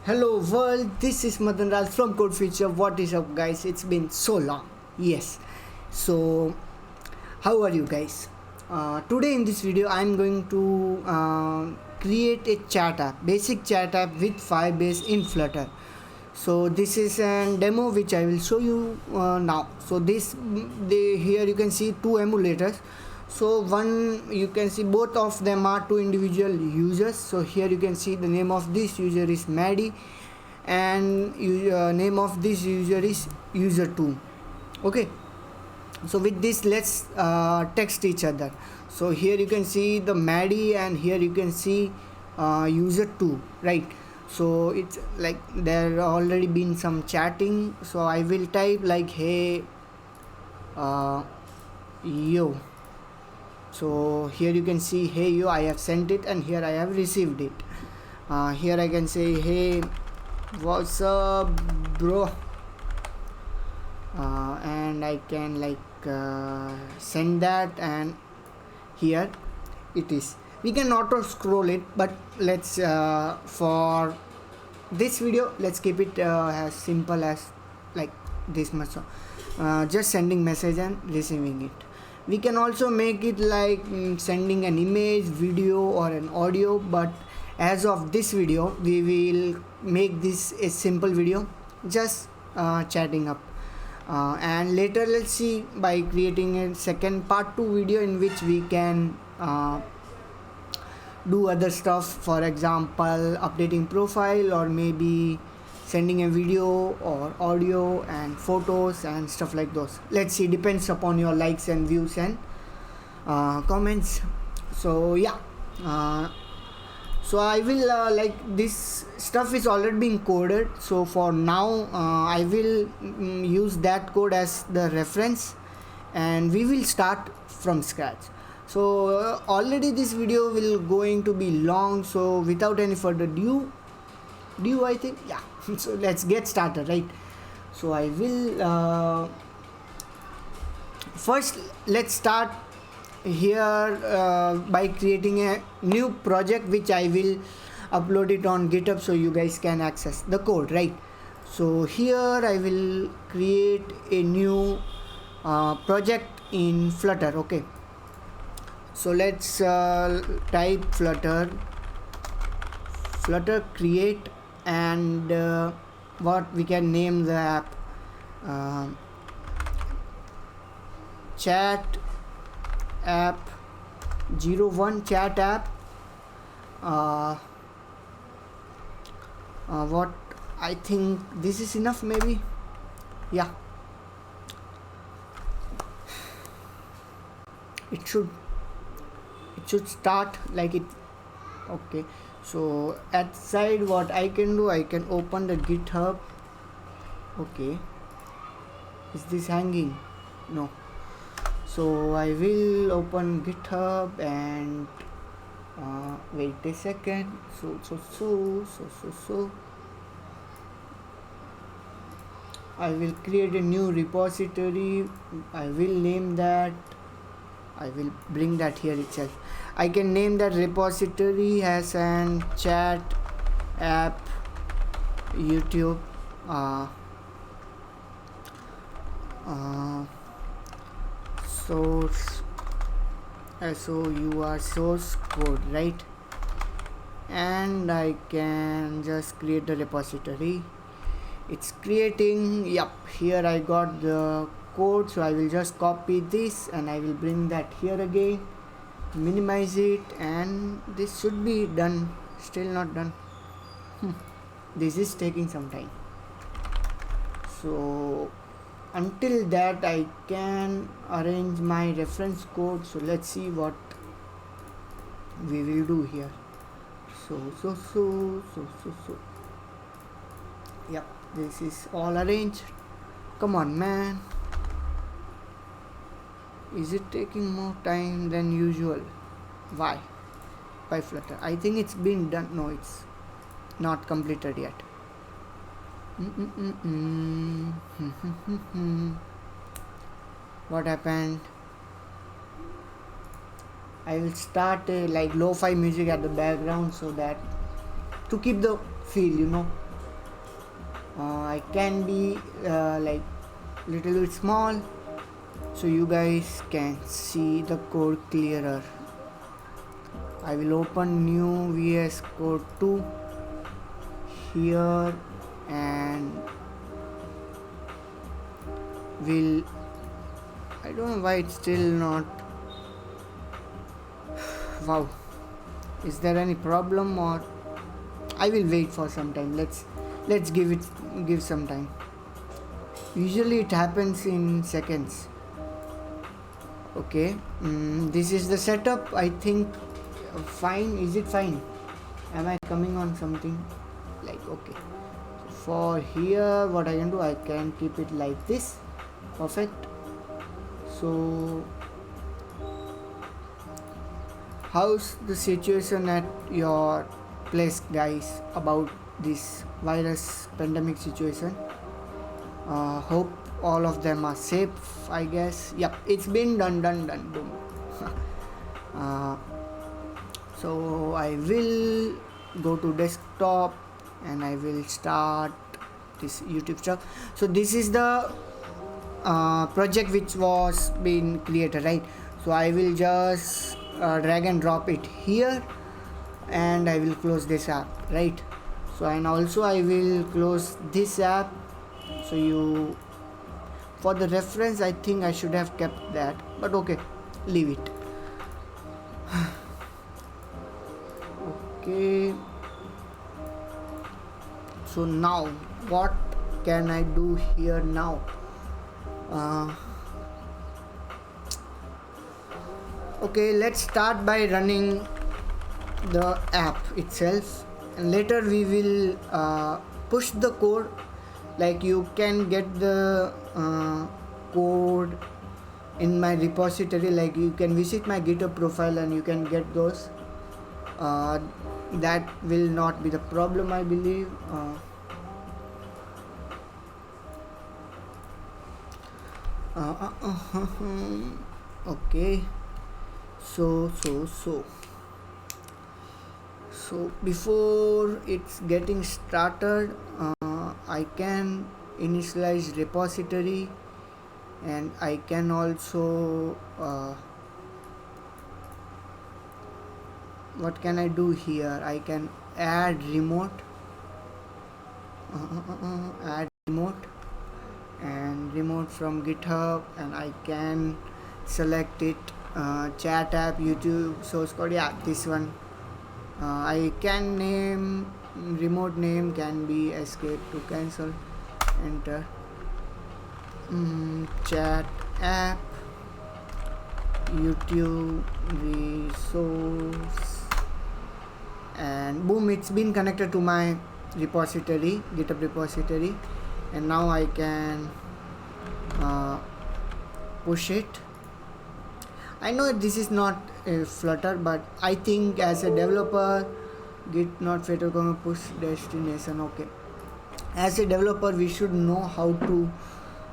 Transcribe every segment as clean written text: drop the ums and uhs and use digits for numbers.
Hello world, this is Madan Raj from Code Future. What is up, guys? It's been so long. Yes. So, how are you guys? Today in this video, I'm going to create a chat app, basic chat app with Firebase in Flutter. So this is a demo which I will show you now. So here you can see two emulators. So one, you can see both of them are two individual users. So here you can see the name of this user is Maddie and name of this user is user2. Okay, so with this let's text each other. So here you can see the Maddie and here you can see user2, right? So it's like there already been some chatting, so I will type like hey yo. So here you can see hey yo, I have sent it and here I have received it. Here I can say hey what's up bro, and I can send that, and here it is. We can auto scroll it, but let's for this video let's keep it as simple as like this much. Just sending message and receiving it. We can also make it like sending an image, video or an audio, but as of this video we will make this a simple video, just chatting up. And later let's see by creating a second part 2 video in which we can do other stuff, for example updating profile or maybe sending a video or audio and photos and stuff like those. Let's see, depends upon your likes and views and comments. So yeah, so I will like this stuff is already being coded, so for now I will use that code as the reference and we will start from scratch. So already this video will going to be long, so without any further ado I think, yeah. So let's get started, right? So I will first let's start here by creating a new project which I will upload it on GitHub so you guys can access the code, right? So here I will create a new project in Flutter. Okay, so let's type Flutter create, and what we can name the app, chat app 01 chat app. What I think this is enough, maybe. Yeah, it should start like it. Okay, so at side what I can do, I can open the GitHub. Okay, is this hanging? No. So I will open GitHub and wait a second. So I will create a new repository. I will name that, I will bring that here itself. I can name that repository as an chat app YouTube source source code, right? And I can just create the repository. It's creating. Yep, here I got the code, so I will just copy this and I will bring that here again, minimize it, and this should be done. Still not done. This is taking some time, so until that I can arrange my reference code. So let's see what we will do here. So yep, this is all arranged. Come on, man, is it taking more time than usual? Why? By Flutter, I think it's been done. No, it's not completed yet. What happened? I will start like lo-fi music at the background so that to keep the feel, I can be like little bit small so you guys can see the code clearer. I will open new VS Code 2 here and will, I don't know why it's still not. Wow, is there any problem, or I will wait for some time. Let's give some time. Usually it happens in seconds. Okay, this is the setup. I think fine. Is it fine? Am I coming on something like okay? For here, what I can do, I can keep it like this. Perfect. So how's the situation at your place, guys, about this virus pandemic situation? Hope all of them are safe, I guess. Yep, it's been done, boom. So I will go to desktop and I will start this YouTube stuff. So this is the project which was being created, right? So I will just drag and drop it here and I will close this app, right? So and also I will close this app. So you, for the reference, I think I should have kept that, but okay, leave it. Okay, so now what can I do here now? Okay, let's start by running the app itself and later we will push the code. Like you can get the code in my repository, like you can visit my GitHub profile and you can get those. That will not be the problem, I believe. Okay, so before it's getting started, I can initialize repository and I can also what can I do here? I can add remote, add remote and remote from GitHub, and I can select it, ChatApp, YouTube, source code. Yeah, this one. I can name remote name can be escape to cancel, enter, chat app, YouTube resource, and boom, it's been connected to my repository, GitHub repository, and now I can push it. I know this is not a Flutter, but I think as a developer, git not fatal comma push destination. Okay, as a developer we should know how to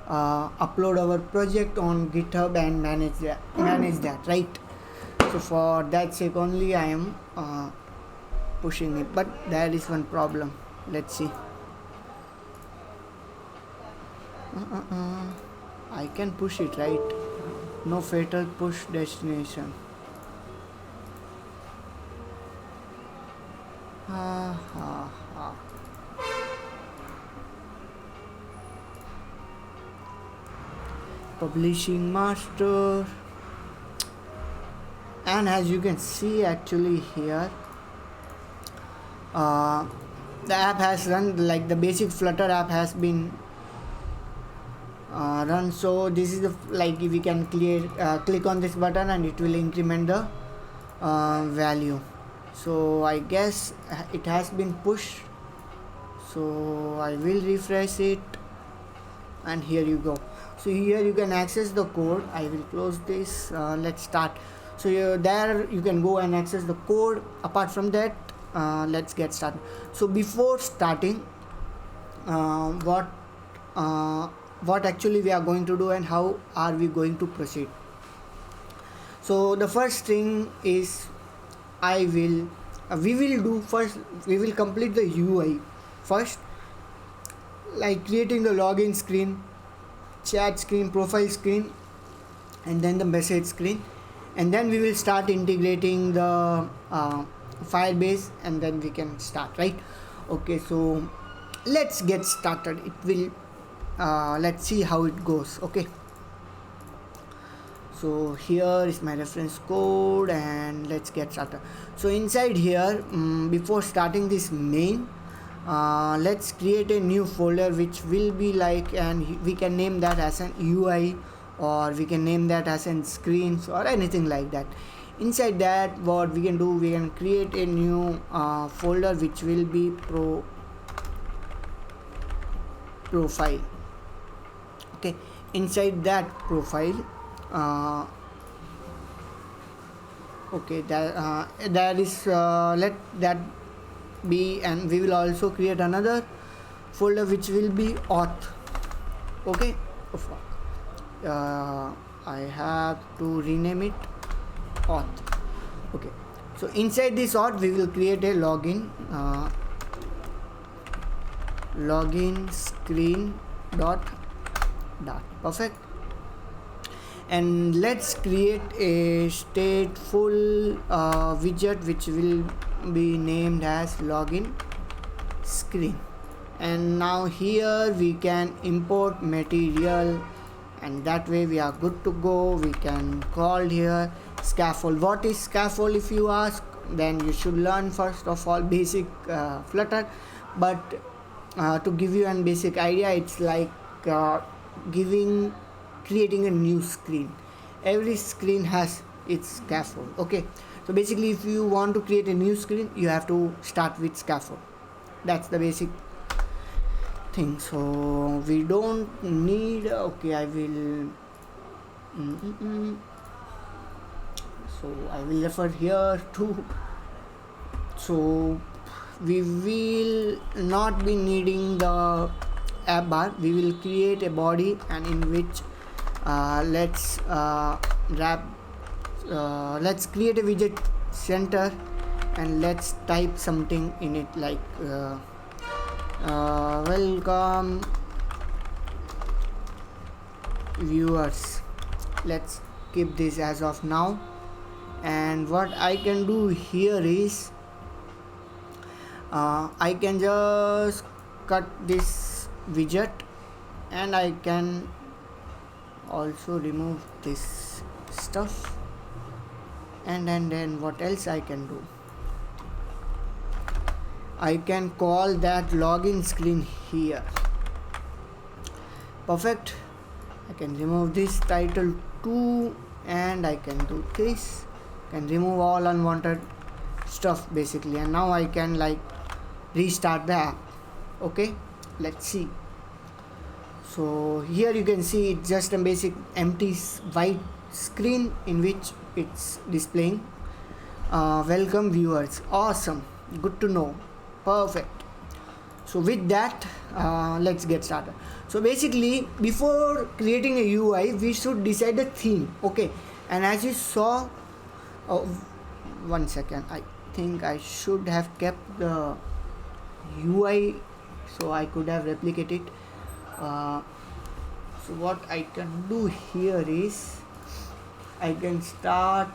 upload our project on GitHub and manage that, right? So for that sake only I am pushing it, but there is one problem. Let's see. I can push it, right? No fatal push destination. Publishing master, and as you can see actually here the app has run, like the basic Flutter app has been run. So this is the, like if we can click on this button and it will increment the value. So I guess it has been pushed, so I will refresh it and here you go. So here you can access the code. I will close this. Let's start. So there you can go and access the code. Apart from that, let's get started. So before starting, what actually we are going to do and how are we going to proceed. So the first thing is we will complete the UI first. like creating the login screen, chat screen, profile screen, and then the message screen, and then we will start integrating the Firebase, and then we can start, right? Okay, so let's get started. It will let's see how it goes. Okay, so here is my reference code, and let's get started. So inside here, before starting this main, let's create a new folder which will be like, and we can name that as an UI, or we can name that as an screens, or anything like that. Inside that, what we can do, we can create a new folder which will be profile. Okay, inside that profile, okay, that is let that be, and we will also create another folder which will be auth. Okay, oh fuck, I have to rename it auth. Okay, so inside this auth we will create a login screen dot. Perfect. And let's create a stateful widget which will be named as login screen. And now here we can import material, and that way we are good to go. We can call here scaffold. What is scaffold, if you ask? Then you should learn first of all basic Flutter, but to give you a basic idea, it's like creating a new screen. Every screen has its scaffold. Okay, so basically if you want to create a new screen, you have to start with scaffold. That's the basic thing. So we don't need, okay, I will so I will refer here to, so we will not be needing the app bar. We will create a body, and in which let's create a widget center, and let's type something in it like welcome viewers. Let's keep this as of now. And what I can do here is I can just cut this widget, and I can also remove this stuff, and then what else I can do, I can call that login screen here. Perfect. I can remove this title too, and I can do this, can remove all unwanted stuff basically, and now I can like restart the app. Okay, let's see. So here you can see it's just a basic empty white screen in which it's displaying welcome viewers. Awesome, good to know. Perfect. So with that, let's get started. So basically before creating a UI, we should decide the theme. Okay, and as you saw, one second, I think I should have kept the UI so I could have replicated. So what I can do here is I can start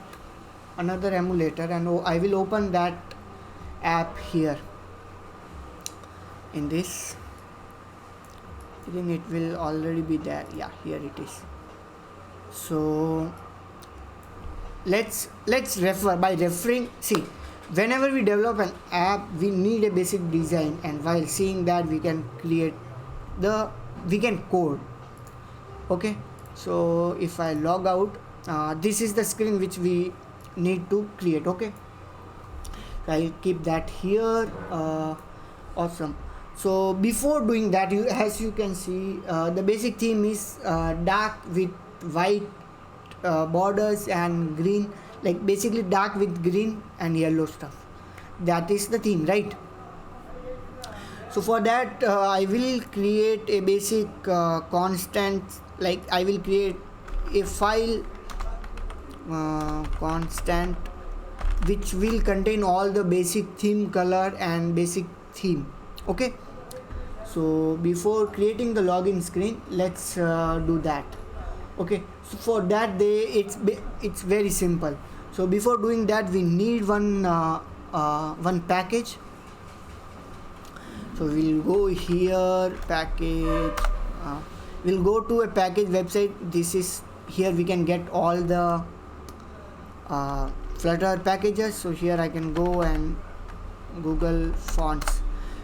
another emulator, and I will open that app here in this. I think it will already be there. Yeah, here it is. So let's refer. By referring, see, whenever we develop an app, we need a basic design, and while seeing that, we can code. Okay, so if I log out, this is the screen which we need to create. Okay, I'll keep that here. Awesome. So before doing that, as you can see, the basic theme is dark with white borders and green, like basically dark with green and yellow stuff. That is the theme, right? So for that, I will create a basic constant, like I will create a file constant which will contain all the basic theme color and basic theme. Okay, So before creating the login screen, let's do that. Okay, so for that it's very simple. So before doing that, we need one package. So we'll go here, package, we'll go to a package website. This is here we can get all the Flutter packages. So here I can go and Google fonts.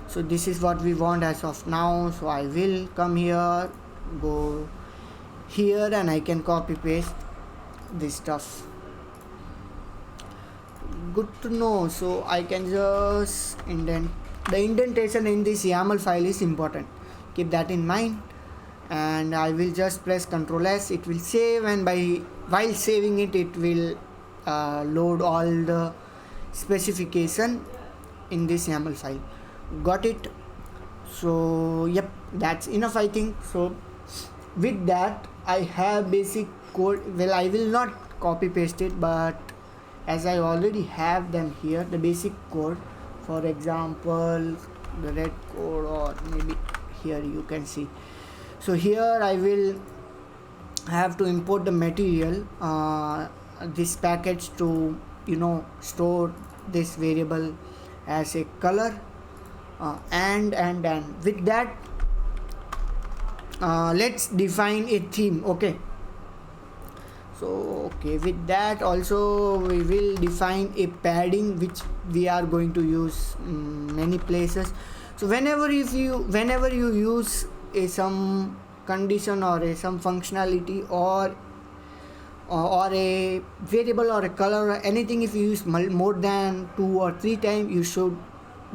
So this is what we want as of now. So I will come here, go here, and I can copy paste this stuff. Good to know. So I can just indent. The indentation in this YAML file is important. Keep that in mind. And I will just press Ctrl S. It will save, and while saving it, it will load all the specification in this YAML file. Got it? So yep, that's enough, I think. So with that, I have basic code. Well, I will not copy paste it, but as I already have them here, the basic code, for example the red code, or maybe here you can see. So here I will have to import the material, this package, to store this variable as a color, and with that, let's define a theme. Okay, so with that also we will define a padding, which we are going to use many places. So whenever you use some condition or some functionality, or a variable or a color or anything, if you use more than 2 or 3 times, you should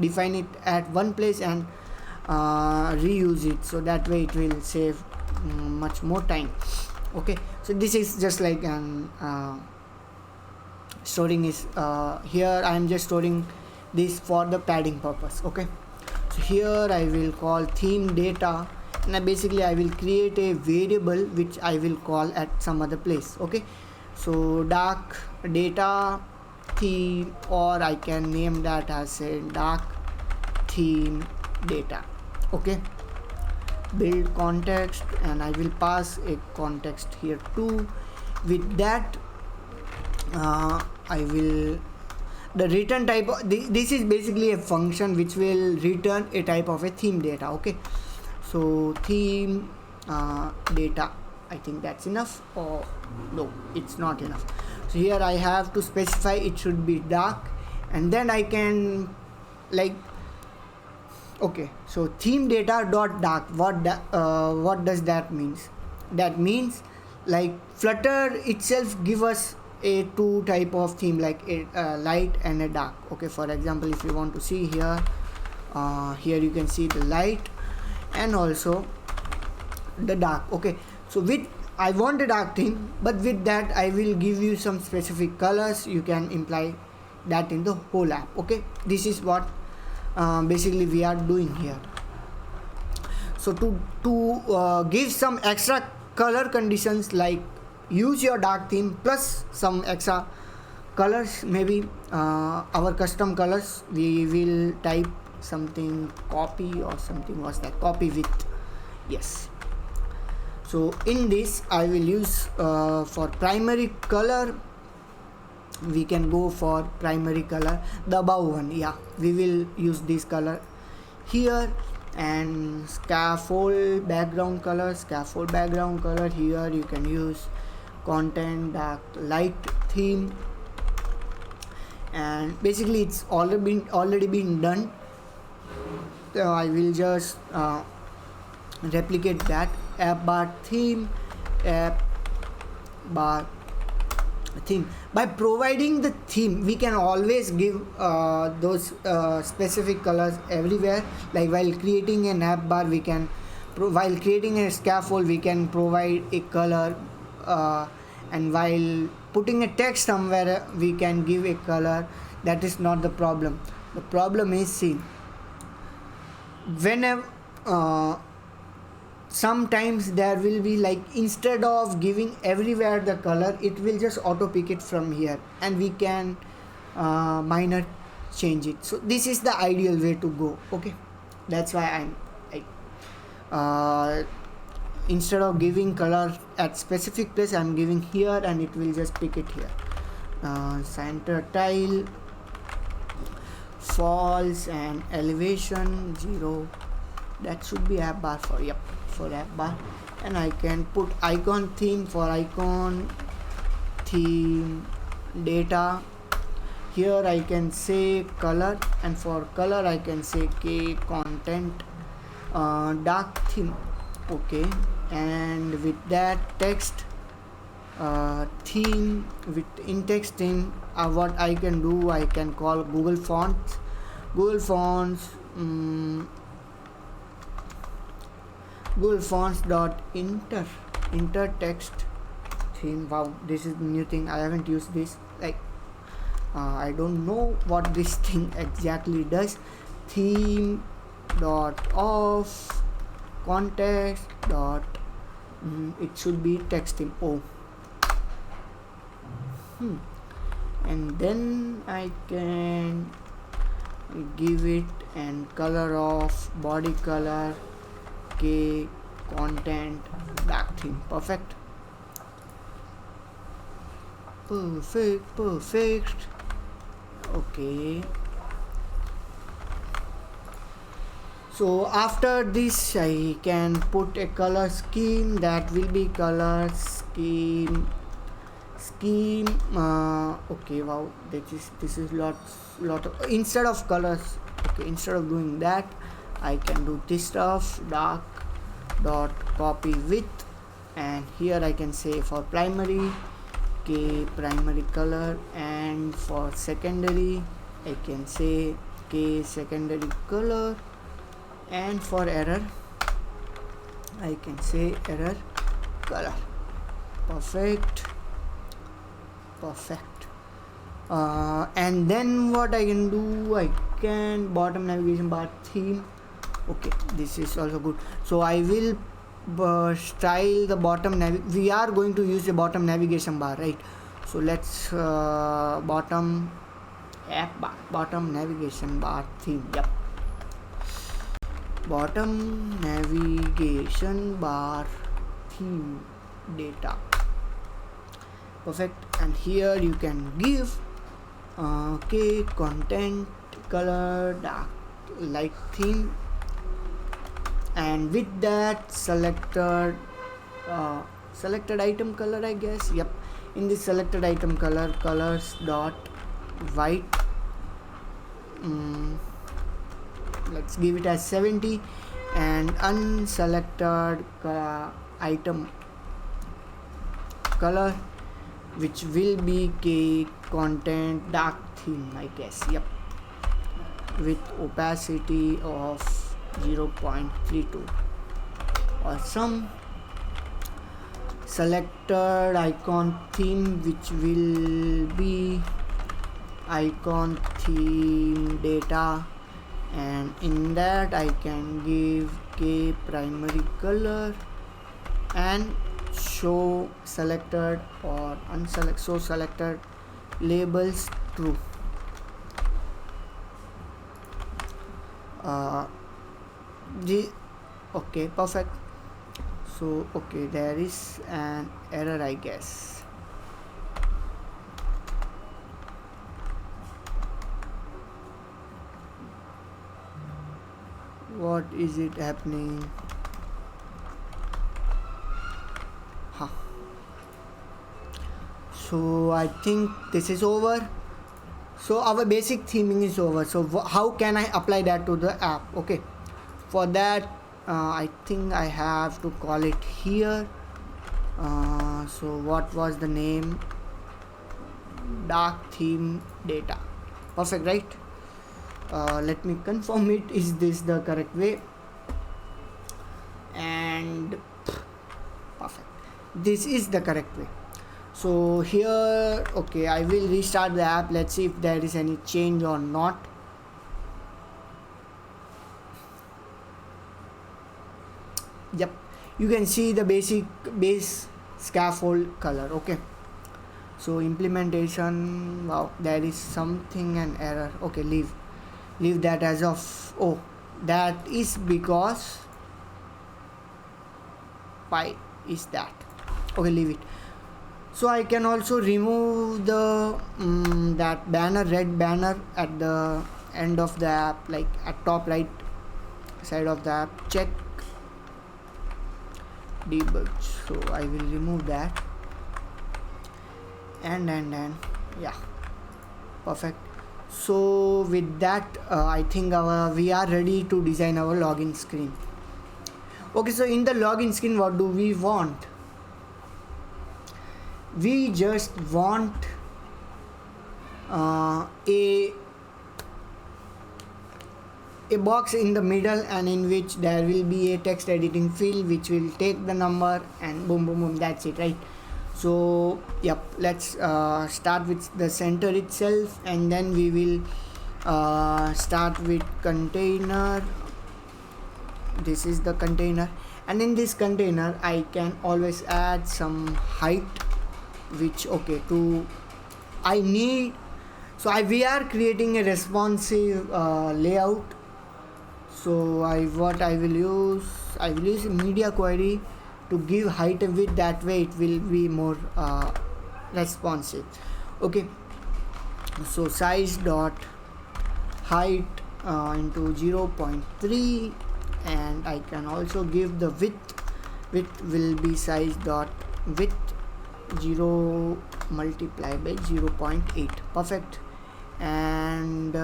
define it at one place and reuse it, so that way it will save much more time. Okay, so this is just like an storing is here I am just storing this for the padding purpose. Okay, so here I will call theme data, and basically I will create a variable which I will call at some other place. Okay, so dark data theme, or I can name that as a dark theme data. Okay, build context, and I will pass a context here too. With that, I will the return type of, this is basically a function which will return a type of a theme data. Okay, so theme data, I think that's enough, or no, it's not enough. So here I have to specify it should be dark, and then I can okay, so theme data dot dark, what does that means? That means Flutter itself give us a 2 type of theme, like a light and a dark. Okay, for example, if you want to see here, here you can see the light and also the dark. Okay, so I want a dark theme, but with that I will give you some specific colors. You can imply that in the whole app. Okay, this is what basically we are doing here. So to give some extra color conditions, like use your dark theme plus some extra colors, maybe our custom colors, we will type something copy or something. Was that copy with? Yes. So in this I will use for primary color, we can go for primary color, the above one. Yeah, we will use this color here. And scaffold background color, here you can use content dark light theme, and basically it's already been done. So I will just replicate that. App bar theme, app bar theme. By providing the theme, we can always give those specific colors everywhere. Like while creating an app bar, we can while creating a scaffold, we can provide a color, and while putting a text somewhere, we can give a color. That is not the problem. The problem is, see, whenever sometimes there will be instead of giving everywhere the color, it will just auto pick it from here, and we can minor change it. So this is the ideal way to go. Okay, that's why I'm instead of giving color at specific place, I'm giving here and it will just pick it here. Center tile false and elevation 0. That should be app bar for, yep, for app bar. And I can put icon theme for icon theme data. Here I can say color, and for color I can say k content dark theme. Okay, and with that text theme, with in text theme, what I can do, I can call Google Fonts. Google Fonts dot inter text theme. Wow, this is the new thing. I haven't used this. Like I don't know what this thing exactly does. Theme dot off context dot it should be text theme. Oh, and then I can give it and color of body color k content dark theme. Perfect. Okay, so after this I can put a color scheme. That will be color scheme. Okay, wow, this is lot of, instead of colors, okay, instead of doing that I can do this stuff, dark dot copy width, and here I can say for primary k primary color, and for secondary I can say k secondary color, and for error I can say error color. Perfect. And then what I can do, I can bottom navigation bar theme. Okay, this is also good. So I will style the bottom we are going to use the bottom navigation bar, right? So let's bottom app bar, bottom navigation bar theme. Yep, bottom navigation bar theme data. Perfect. And here you can give k content color dark light theme, and with that selected item color, I guess. Yep, in this selected item color, colors dot white, let's give it as 70, and unselected item color, which will be k content dark theme, I guess. Yep, with opacity of 0.32. Awesome. Selected icon theme, which will be icon theme data, and in that I can give k primary color and show selected or unselect, so selected labels true. Okay, perfect. So okay, there is an error, I guess. What is it happening? So I think this is over. So our basic theming is over. So how can I apply that to the app? Okay, for that I think I have to call it here. So what was the name? Dark theme data. Perfect, right? Let me confirm it. Is this the correct way? And perfect, this is the correct way. So here, okay, I will restart the app. Let's see if there is any change or not. Yep, you can see the base scaffold color. Okay, so implementation, wow, there is something, an error. Okay, leave that as of, oh, that is because pi is that. Okay, leave it. So I can also remove the that banner, red banner at the end of the app, like at top right side of the app. Check debug. So I will remove that, and yeah, perfect. So with that, I think we are ready to design our login screen. Okay, so in the login screen, what do we want? We just want a box in the middle, and in which there will be a text editing field which will take the number, and boom boom boom, that's it, right? So yep, let's start with the center itself, and then we will start with container. This is the container, and in this container I can always add some height, which okay to I need. So we are creating a responsive layout. So I will use a media query to give height and width. That way it will be more responsive. Okay, so size dot height into 0.3, and I can also give the width will be size dot width 0 multiplied by 0.8. Perfect. And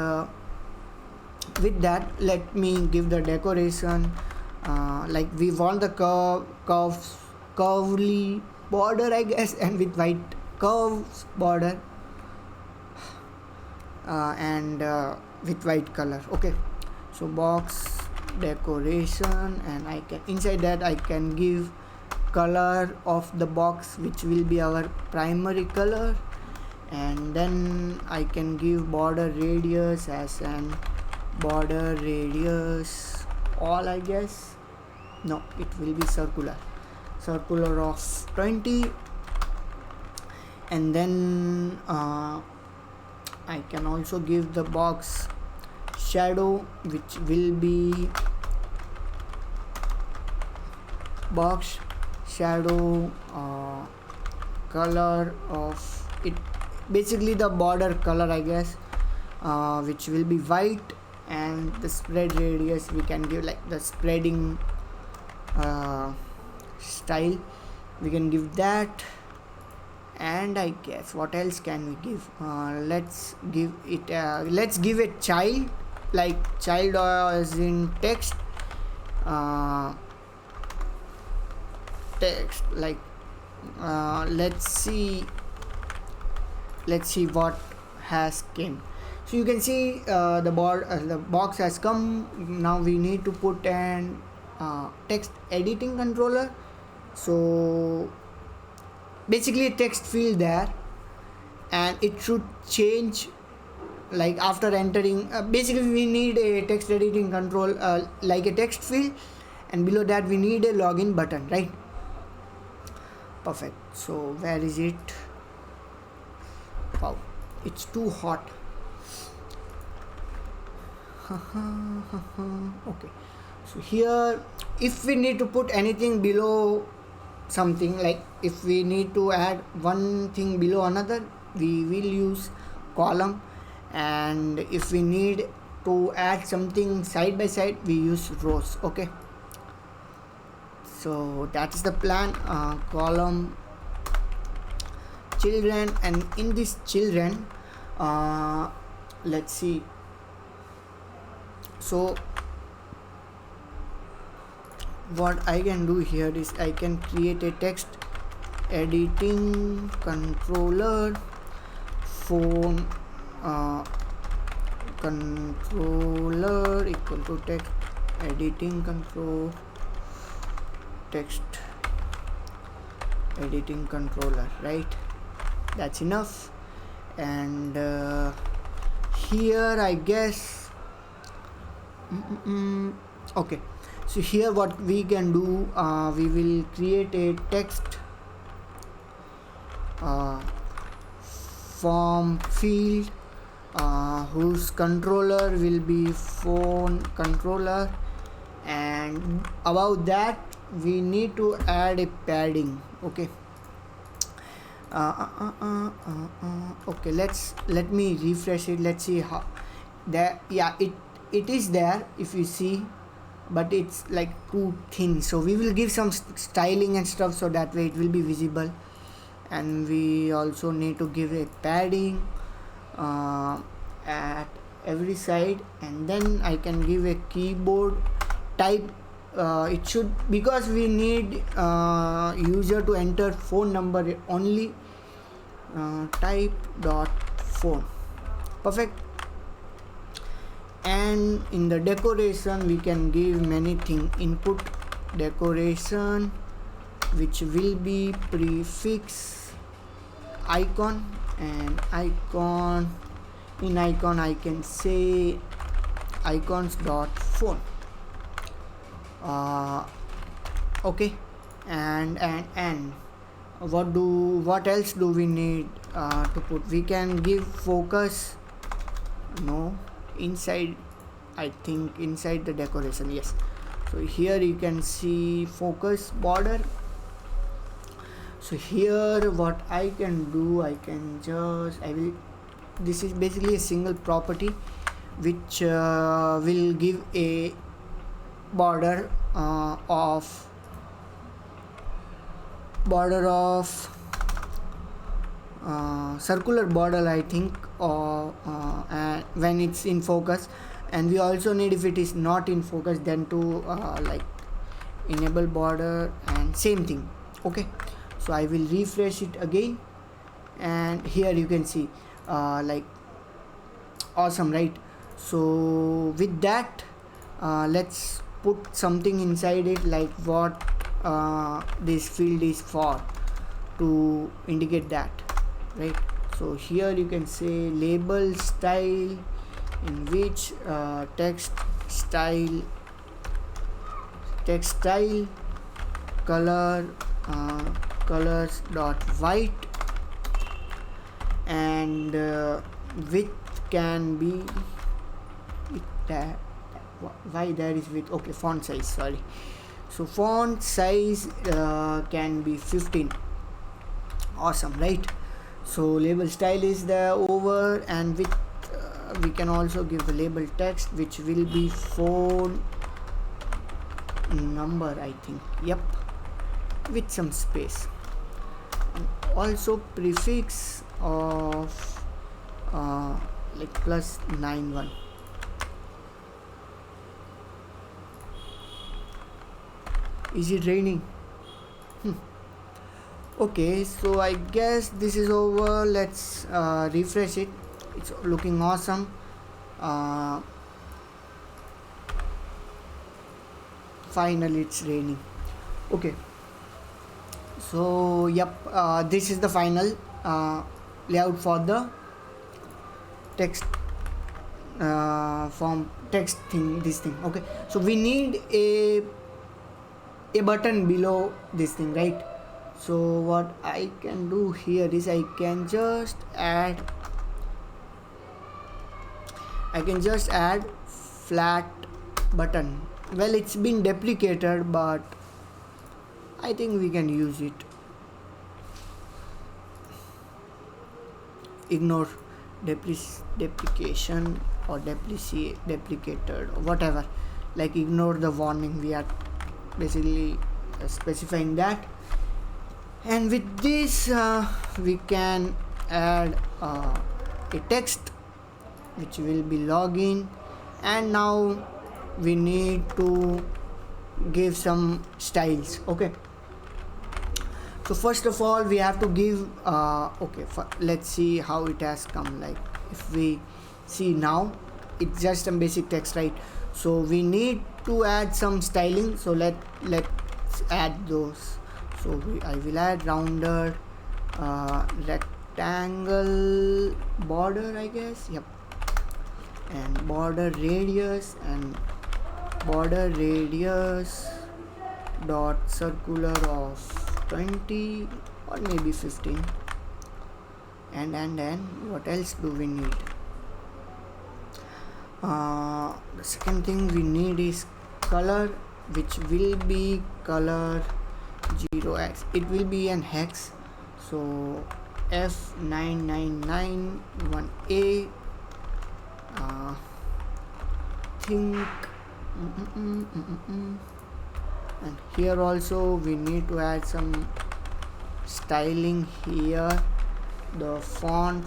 with that, let me give the decoration. Like we want the curvy border, I guess, and with white curves border, and with white color. Okay, so box decoration, and I can inside that I can give color of the box, which will be our primary color, and then I can give border radius as an border radius all, I guess. No, it will be circular of 20, and then I can also give the box shadow, which will be box shadow color of it, basically the border color, I guess, which will be white, and the spread radius we can give like the spreading style, we can give that. And I guess what else can we give? Let's give a child, like child as in text, like let's see what has came. So you can see the box has come. Now we need to put an text editing controller. So basically a text field there, and it should change like after entering. Basically we need a text editing control, like a text field, and below that we need a login button, right? Perfect. So where is it? Wow, it's too hot. Okay, so here if we need to put anything below something, like if we need to add one thing below another, we will use column, and if we need to add something side by side, we use rows. Okay, so that is the plan. Column children, and in this children, let's see. So what I can do here is I can create a text editing controller phone controller equal to text editing control text editing controller, right? That's enough. And here I guess okay, so here what we can do, we will create a text form field whose controller will be phone controller, and above that we need to add a padding. Okay. Okay, let me refresh it. Let's see how there. Yeah, it is there if you see, but it's like too thin, so we will give some styling and stuff so that way it will be visible. And we also need to give a padding at every side, and then I can give a keyboard type. It should, because we need user to enter phone number only. Type dot phone. Perfect. And in the decoration we can give many things. Input decoration, which will be prefix icon, and icon, in icon I can say icons dot phone. Okay. And what else do we need to put? We can give focus, no, inside, I think inside the decoration, yes. So here you can see focus border. So here what I can do, this is basically a single property which will give a border of circular border, I think, or when it's in focus. And we also need, if it is not in focus, then to like enable border, and same thing. Okay, so I will refresh it again, and here you can see like awesome, right? So with that, let's put something inside it, like what this field is for, to indicate that, right? So here you can say label style, in which text style color, colors dot white, and width can be with that. Why there is width? Okay, font size, sorry. So font size can be 15. Awesome, right? So label style is there over, and with we can also give the label text, which will be phone number, I think. Yep, with some space. And also prefix of like +91. Is it raining? Okay, so I guess this is over. Let's refresh it. It's looking awesome. Finally it's raining. Okay, so yep, this is the final layout for the text form text thing, this thing. Okay, so we need a button below this thing, right? So what I can do here is I can just add flat button. Well, it's been deprecated, but I think we can use it. Ignore deprecation or deprecated or whatever, like ignore the warning. We are basically specifying that. And with this we can add a text which will be login. And now we need to give some styles. Okay, so first of all we have to give okay, let's see how it has come. Like if we see now, it's just a basic text, right? So we need to add some styling, so let's add those. So I will add rounded rectangle border, I guess. Yep, and border radius, and border radius dot circular of 20 or maybe 15. And what else do we need? The second thing we need is color which will be color 0x. It will be an hex, so F9991A. Think and here also we need to add some styling here. The font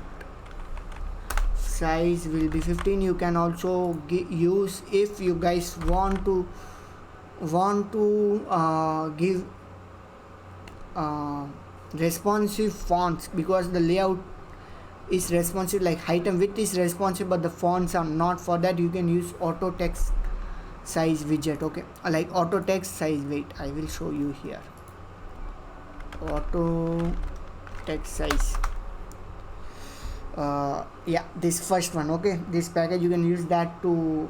size will be 15. You can also use, if you guys want to give responsive fonts, because the layout is responsive, like height and width is responsive but the fonts are not. For that you can use auto text size widget. Okay, like auto text size. Wait, I will show you here. Auto text size, yeah, this first one. Okay, this package, you can use that to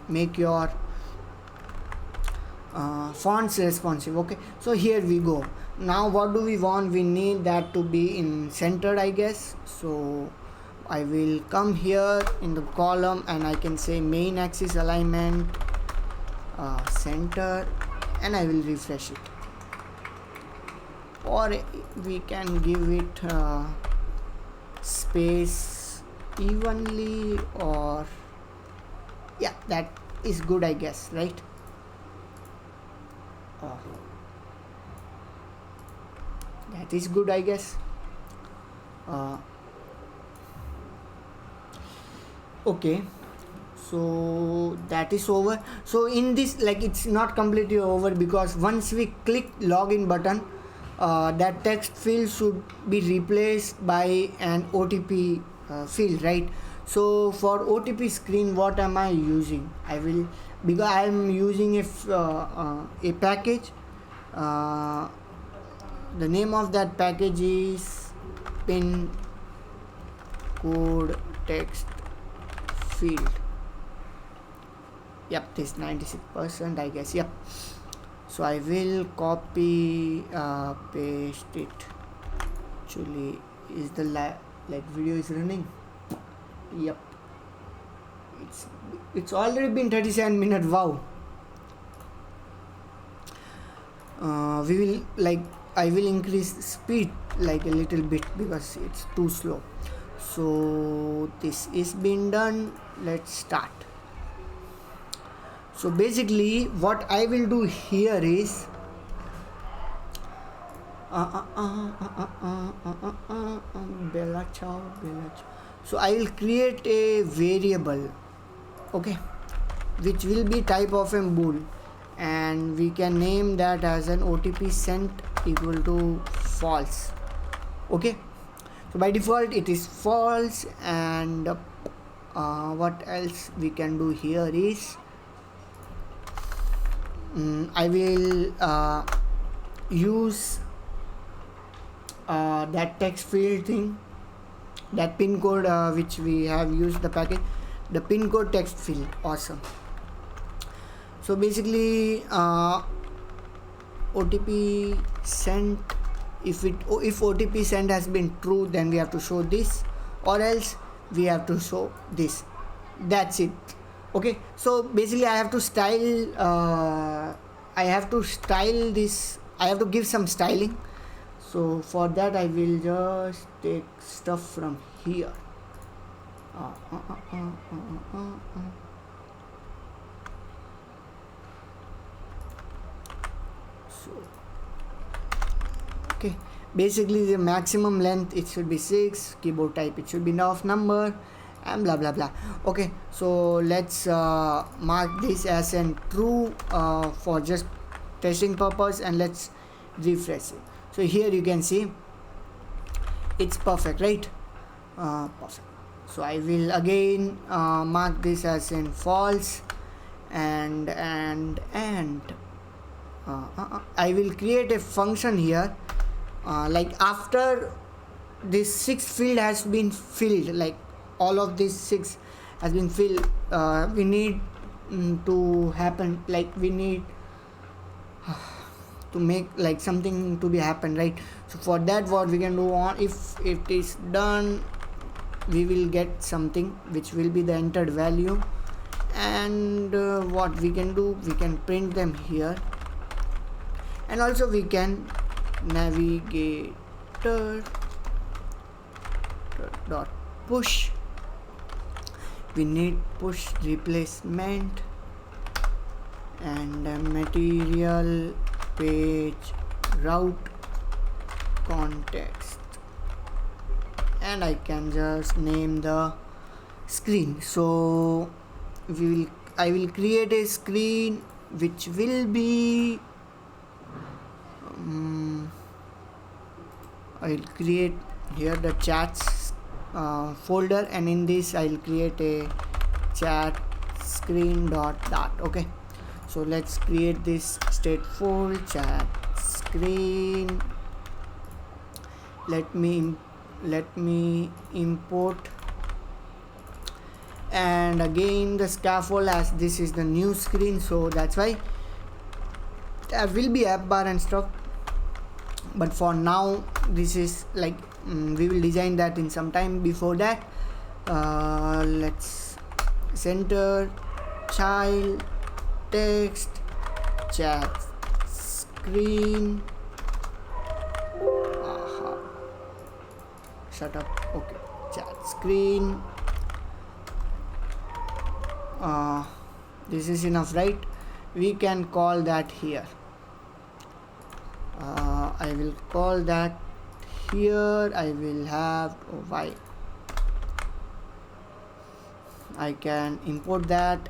make your fonts responsive. Okay, so here we go. Now what do we want? We need that to be in centered, I guess. So I will come here in the column and I can say main axis alignment center, and I will refresh it, or we can give it space evenly, or yeah, that is good, I guess, right? That is good, I guess. Okay, so that is over. So in this, like, it's not completely over, because once we click login button, that text field should be replaced by an OTP field, right? So for OTP screen, what am I using? Because I am using a package. The name of that package is pin code text field. Yep, this 96%, I guess. Yep. So I will copy paste it. Actually, is the like video is running? Yep, it's already been 37 minutes. Wow. We will, like, I will increase speed like a little bit because it's too slow. So this is been done. Let's start. So basically what I will do here is Bella ciao. So I will create a variable, okay, which will be type of a bool, and we can name that as an OTP sent equal to false. Okay, so by default it is false. And what else we can do here is I will use that text field thing, that pin code which we have used the package, the pin code text field. Awesome. So basically OTP sent, if OTP sent has been true, then we have to show this, or else we have to show this. That's it. Okay, so basically I have to style this, I have to give some styling. So for that I will just take stuff from here. So okay, basically the maximum length, it should be 6, keyboard type, it should be of number, and blah blah blah. Okay, so let's mark this as an true for just testing purpose, and let's refresh it. So here you can see it's perfect, right? Perfect. So I will again mark this as in false, and I will create a function here, like after this 6 field has been filled, like all of these 6 has been filled, we need to happen, like we need to make like something to be happen, right? So for that, what we can do, on if it is done, we will get something which will be the entered value, and what we can do, we can print them here, and also we can navigator dot push. We need push replacement and material page route context, and I can just name the screen. So I will create a screen which will be I will create here the chats folder, and in this I will create a chat screen dot dart. Okay, so let's create this stateful chat screen. Let me import, and again the scaffold, as this is the new screen, so that's why there will be app bar and stuff, but for now this is like we will design that in some time. Before that, let's center child text chat screen. Shut up. Okay, chat screen. This is enough, right? We can call that here. I will call that here. I will have why I can import that.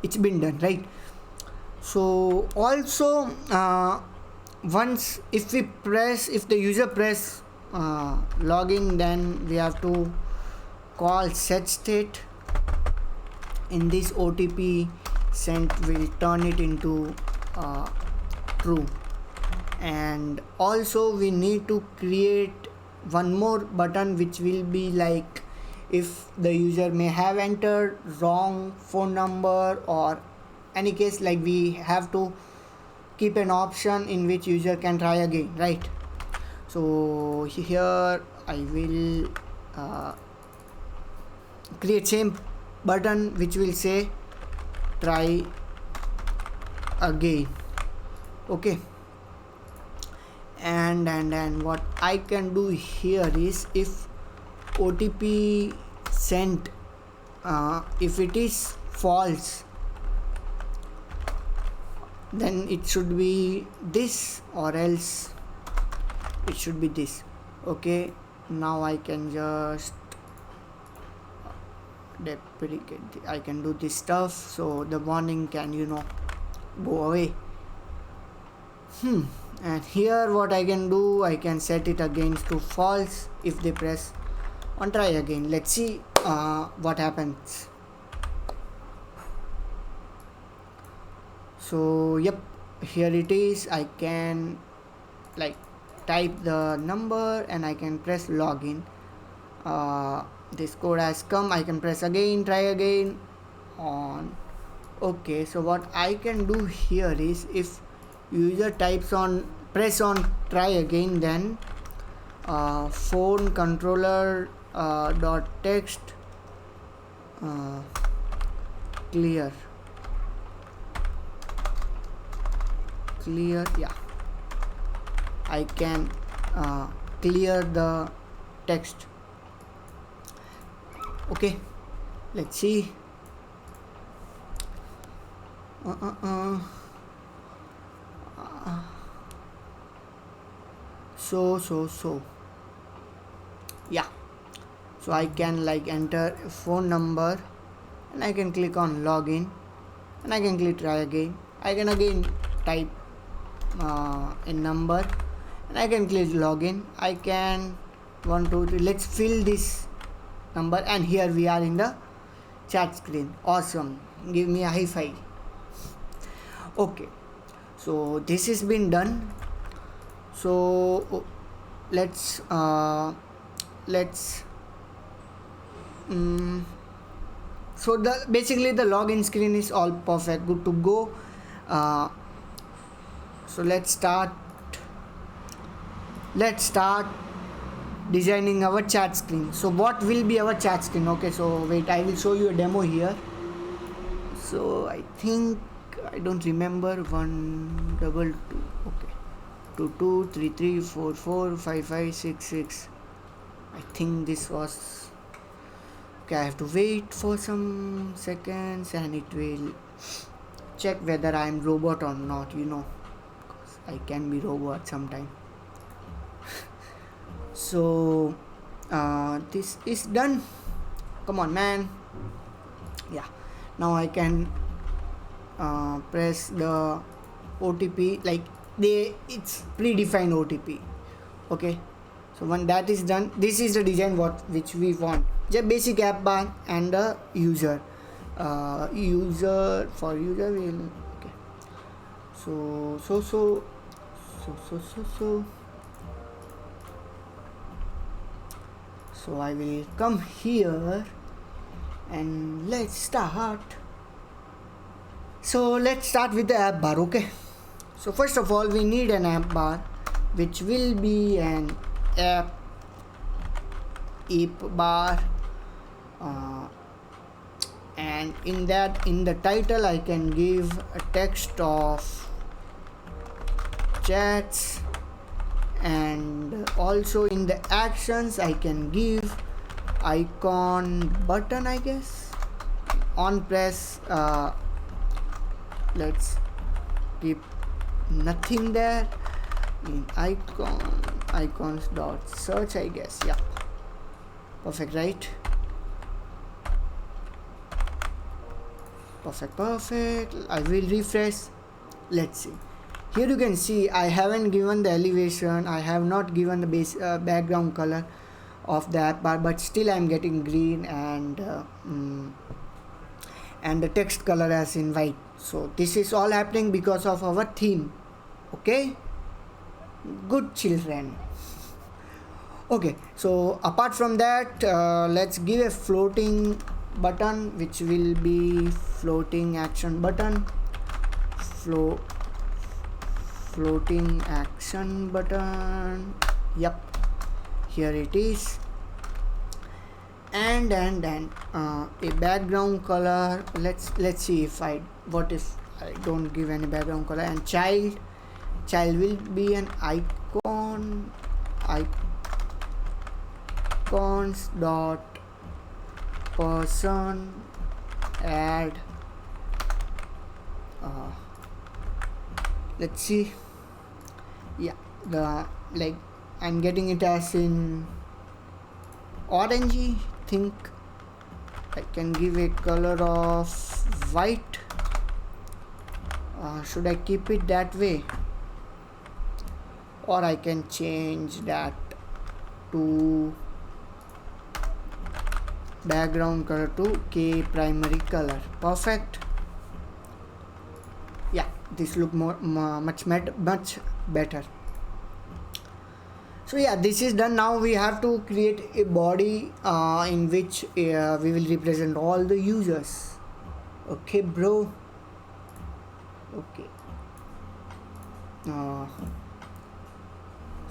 It's been done, right? So also once if the user press login, then we have to call set state. In this OTP sent will turn it into true, and also we need to create one more button which will be like if the user may have entered wrong phone number or any case, like we have to keep an option in which user can try again, right? So here I will create same button which will say try again. Okay, and what I can do here is, if OTP sent if it is false, then it should be this, or else it should be this. Okay, now I can just deprecate. I can do this stuff, so the warning can go away. And here what I can do, I can set it against to false if they press on try again. Let's see what happens. So yep, here it is. I can like type the number and I can press login. This code has come. I can press again, try again on. Okay, so what I can do here is, if user types on press on try again, then phone controller dot text clear, yeah, I can clear the text. Okay, let's see. So yeah, so I can like enter a phone number and I can click on login and I can click try again. I can again type a number and I can click login. I can 1 2 3, let's fill this number, and here we are in the chat screen. Awesome, give me a high five. Okay, so this has been done. So let's so the basically the login screen is all perfect, good to go. So let's start designing our chat screen. So what will be our chat screen? Okay, so wait, I will show you a demo here. So I think I don't remember 122. Okay, 2233445566. I think this was okay. I have to wait for some seconds and it will check whether I am robot or not, you know, because I can be robot sometime. So this is done. Come on, man. Yeah, now I can press the OTP, like it's predefined OTP. Okay, so when that is done, this is the design which we want. Just basic app bar and the user user will okay. So I will come here and let's start. So let's start with the app bar. Okay, so first of all we need an app bar, which will be an app bar, and in the title I can give a text of chats, and also in the actions I can give icon button, I guess, on press. Let's keep nothing there. In icons dot search, I guess. Yeah, perfect, right? Perfect. I will refresh. Let's see. Here you can see I haven't given the elevation, I have not given the base background color of the app bar, but still I am getting green and the text color as in white. So this is all happening because of our theme. Okay, good children. Okay, so apart from that, let's give a floating button, which will be floating action button. Floating action button. Yep, here it is. And a background color. Let's see if what if I don't give any background color. And child will be an icons dot person add. Let's see. Yeah, like I'm getting it as in orangey. Think I can give a color of white. Should I keep it that way, or I can change that to background color to K primary color. Perfect. Yeah, this look much better. So yeah, this is done. Now we have to create a body in which we will represent all the users. Okay, bro. Okay.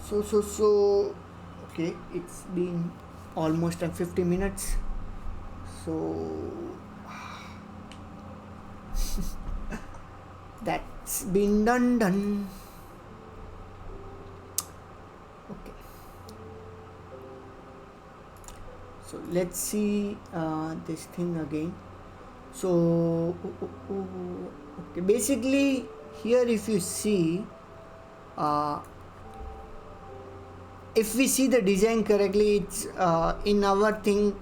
So okay, it's been almost 50 minutes. So that's been done. Okay, so let's see this thing again. So okay, basically here if you see, if we see the design correctly, it's in our thing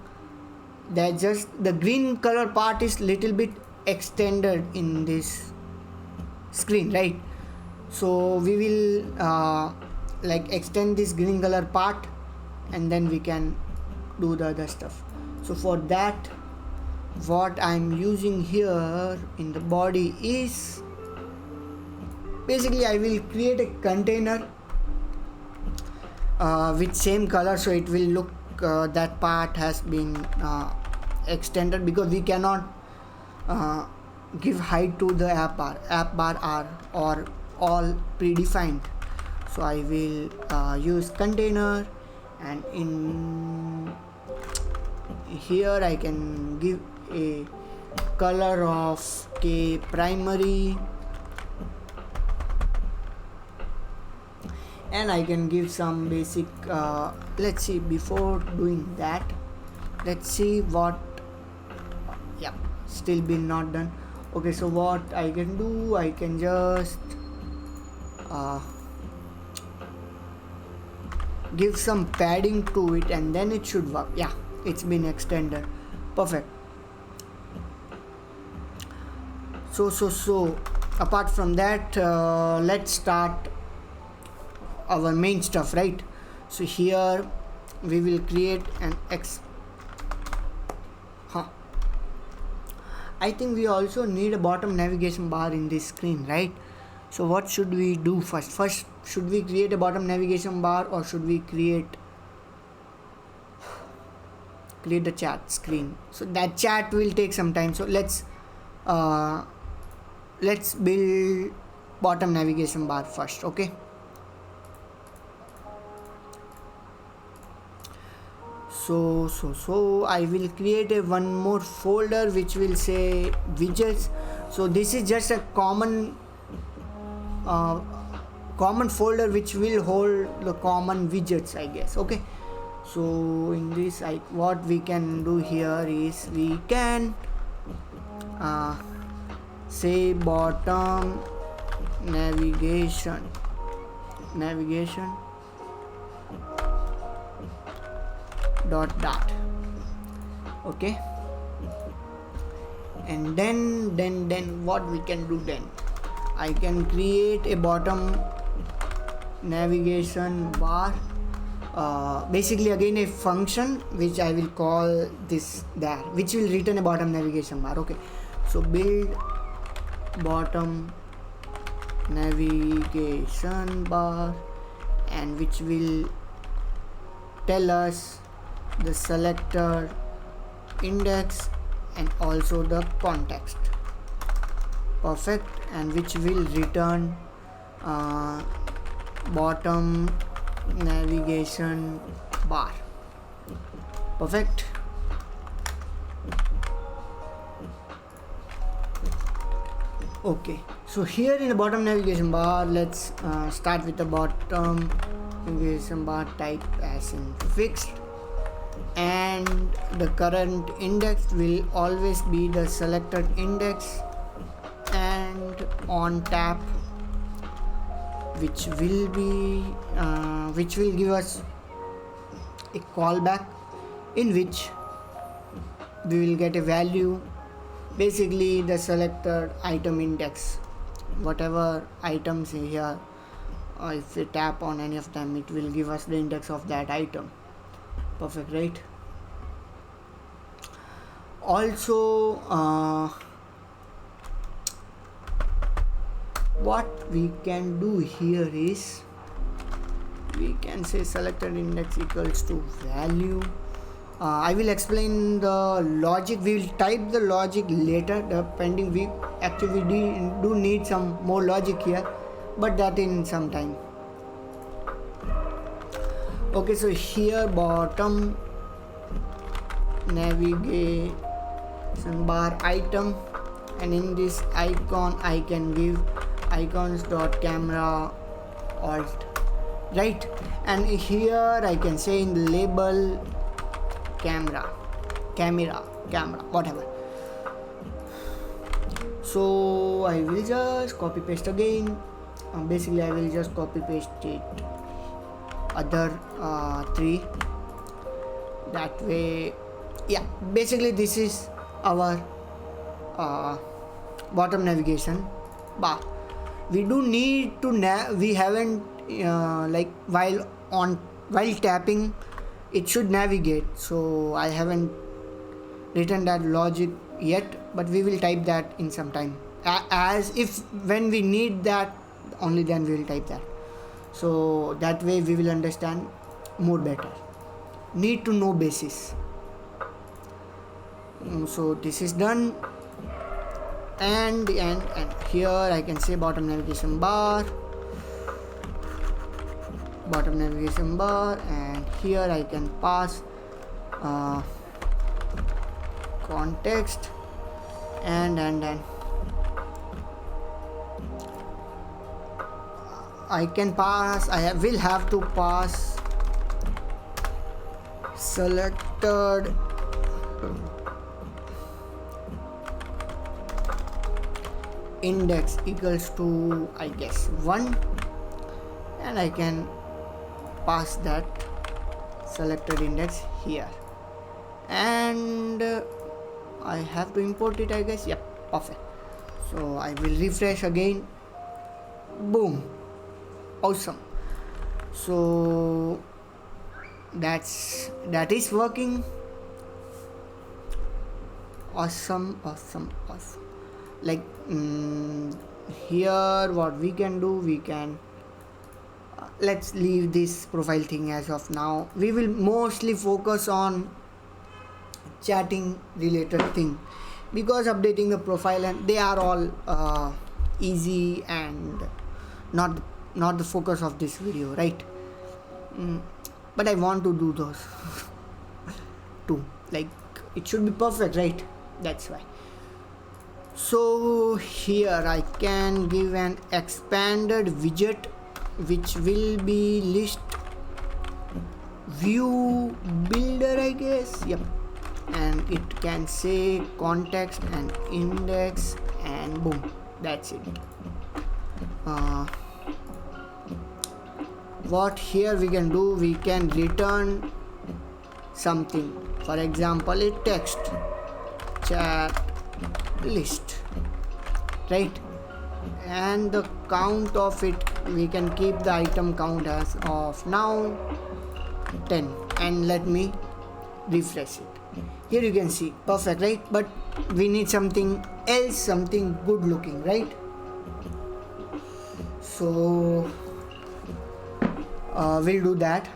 that just the green color part is little bit extended in this screen, right? So we will like extend this green color part, and then we can do the other stuff. So for that, what I'm using here in the body is basically I will create a container with same color, so it will look that part has been extended, because we cannot give height to the app bar are all predefined. So I will use container and in here I can give a color of primary, and I can give some basic let's see, before doing that, let's see what, yeah, still been not done. Okay, so what I can do, I can just give some padding to it and then it should work. Yeah, it's been extended. Perfect. So apart from that, let's start our main stuff, right? So here we will create an I think we also need a bottom navigation bar in this screen, right? So what should we do first? Should we create a bottom navigation bar, or should we create the chat screen? So that chat will take some time, so let's build bottom navigation bar first. Okay, so I will create one more folder which will say widgets. So this is just a common folder which will hold the common widgets, I guess. Okay, so in this, what we can do here is we can say bottom navigation dot. Okay, and then what we can do, then I can create a bottom navigation bar, basically again a function which I will call this there, which will return a bottom navigation bar. Okay, so build bottom navigation bar, and which will tell us the selector index and also the context. Perfect. And which will return bottom navigation bar. Perfect. Okay, so here in the bottom navigation bar, let's start with the bottom navigation bar type as in fixed, and the current index will always be the selected index, and on tap, which will give us a callback in which we will get a value, basically the selected item index, whatever items here, if we tap on any of them, it will give us the index of that item. Perfect, right? Also what we can do here is we can say selected index equals to value. I will explain the logic. We will type the logic later, depending. We do need some more logic here, but that in some time. Okay, so here bottom navigation bar item, and in this icon I can give icons.camera alt, right? And here I can say in the label camera, whatever. So I will just copy paste again. Basically I will just copy paste it other three, that way. Yeah, basically this is our bottom navigation bar. We do need to we haven't like while tapping it should navigate, so I haven't written that logic yet, but we will type that in some time, as if when we need that, only then we will type that, so that way we will understand more better. Need to know basis. So this is done, and here I can say bottom navigation bar, bottom navigation bar, and here I can pass context and I can pass, will have to pass selected index equals to, I guess, 1, and I can pass that selected index here, and I have to import it, I guess. Yep, perfect. So I will refresh again. Boom, awesome. So that is working. Awesome. Like here what we can do, we can let's leave this profile thing as of now. We will mostly focus on chatting related thing, because updating the profile and they are all easy and not the focus of this video, right? But I want to do those too, like it should be perfect, right? That's why. So here I can give an expanded widget which will be list view builder, I guess. Yep, and it can say context and index, and boom, that's it. What here we can do, we can return something, for example a text, chat list, right? And the count of it, we can keep the item count as of now 10, and let me refresh it. Here you can see perfect, right? But we need something else, something good looking, right? So we'll do that.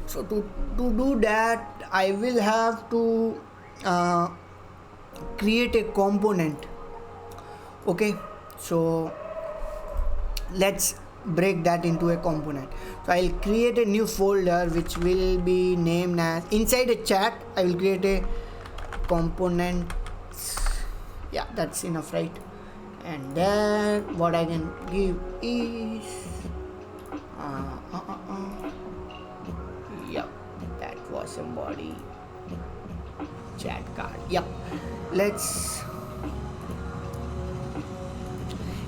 So to do that, I will have to create a component. Okay, so let's break that into a component. So I'll create a new folder which will be named as, inside a chat I will create a component. Yeah, that's enough, right? And then what I can give is yep, that was a body chat card. Yep, let's,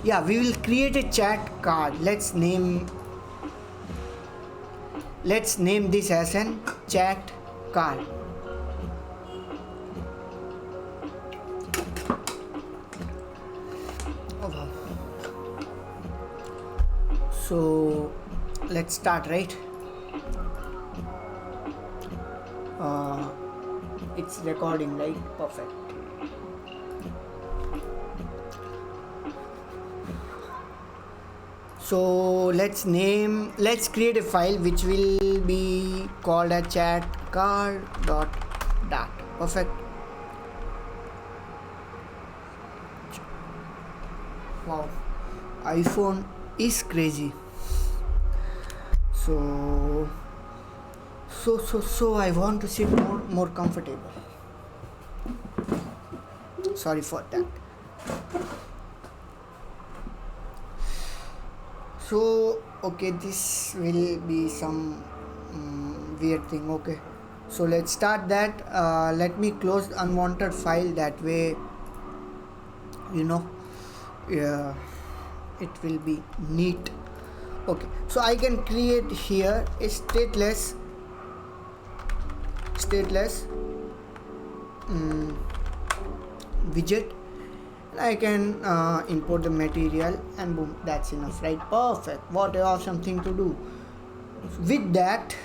yeah, we will create a chat card. Let's name this as an chat card. Oh, wow. So let's start, right? It's recording, right? Perfect. So let's create a file which will be called a chatcard.dat. Perfect. Wow, iPhone is crazy. So I want to sit more comfortable. Sorry for that. So okay, this will be some weird thing. Okay, so let's start that. Let me close the unwanted file, that way it will be neat. Okay, so I can create here a stateless widget. I can import the material, and boom, that's enough, right? Perfect. What an awesome thing to do. With that,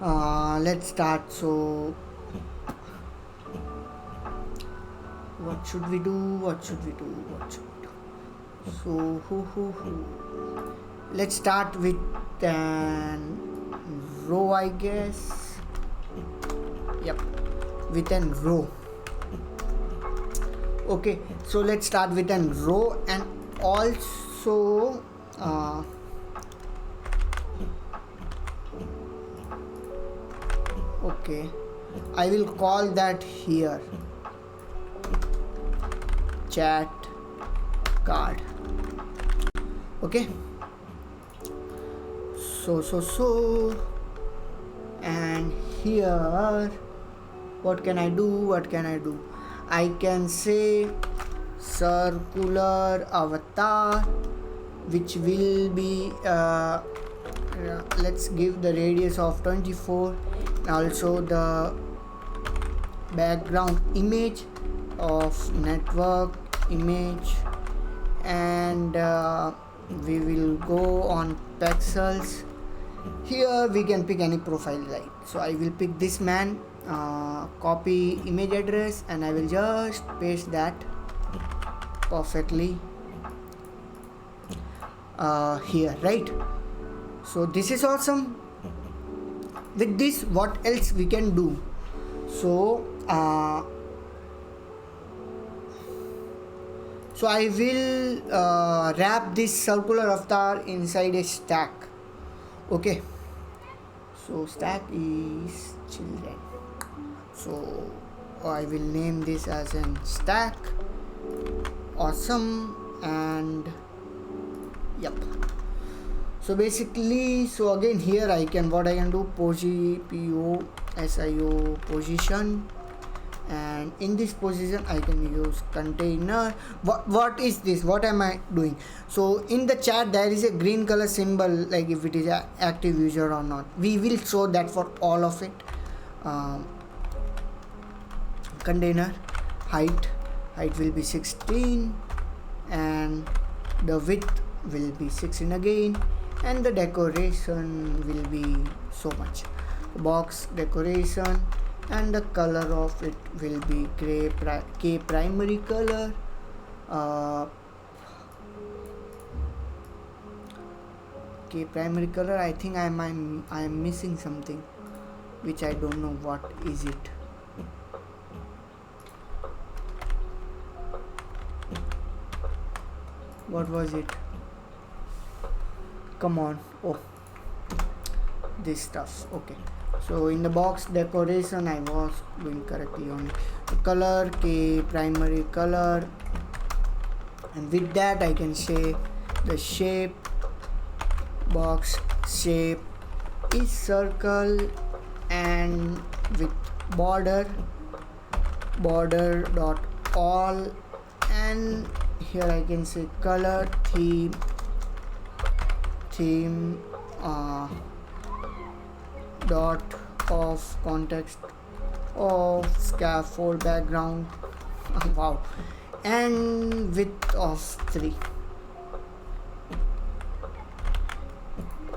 let's start. So what should we do? So let's start with an row, I guess. Yep, with an row. Okay, so let's start with a row, and also okay, I will call that here chat card. Okay, so and here what can I do? I can say circular avatar, which will be let's give the radius of 24, and also the background image of network image, and we will go on pixels. Here we can pick any profile, right? So I will pick this man, copy image address, and I will just paste that perfectly here, right? So this is awesome. With this, what else we can do? So I will wrap this circular avatar inside a stack. Okay, so stack is children, so I will name this as an stack. Awesome. And yep, so basically, so again here I can do position, and in this position I can use container. What is this? What am I doing? So in the chat there is a green color symbol, like if it is an active user or not. We will show that for all of it. Container height will be 16, and the width will be 16 again, and the decoration will be so much. Box decoration, and the color of it will be gray K primary color. K primary color. I think I am missing something, which I don't know what is it. What was it? Come on. Oh, this stuff. Okay, so in the box decoration I was doing correctly on the color, K primary color, and with that I can say the shape, box shape is circle, and with border dot all, and here I can say color, theme dot of context of scaffold background. Wow. And width of 3.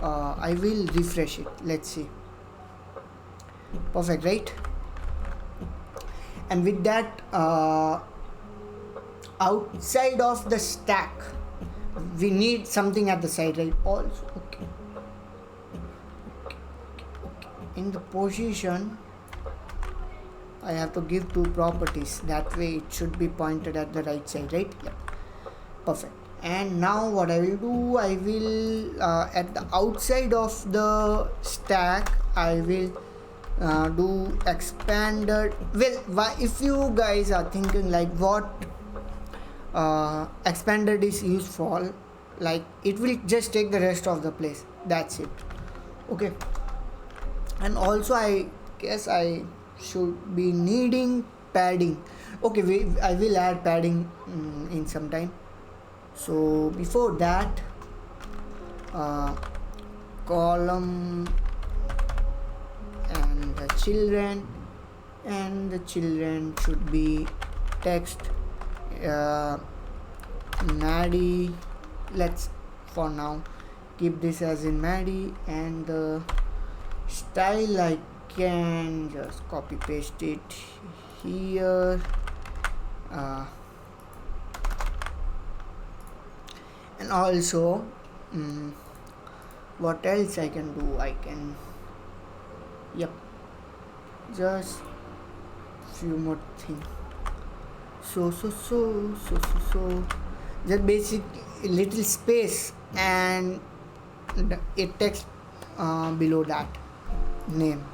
I will refresh it. Let's see. Perfect, right? And with that, outside of the stack, we need something at the side, right? Also, okay. In the position, I have to give 2 properties. That way, it should be pointed at the right side, right? Yeah. Perfect. And now what I will do, I will at the outside of the stack, I will do expanded. Well, if you guys are thinking like what expanded is used for, like it will just take the rest of the place. That's it. Okay. And also I guess I should be needing padding. Okay, I will add padding in some time. So before that, column and the children should be text Maddie. Let's for now keep this as in Maddie, and the style I can just copy paste it here. And also what else I can do? I can just few more things. so just basic little space and a text below that name,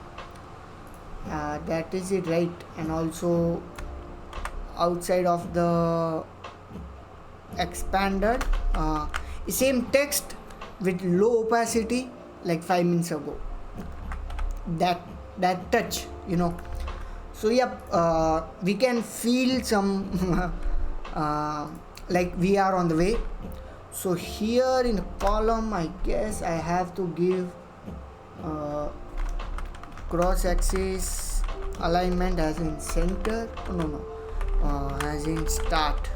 that is it, right? And also outside of the expanded, same text with low opacity like 5 minutes ago, that touch, so yep, we can feel some like we are on the way. So here in the column, I guess I have to give cross axis alignment as in center, as in start,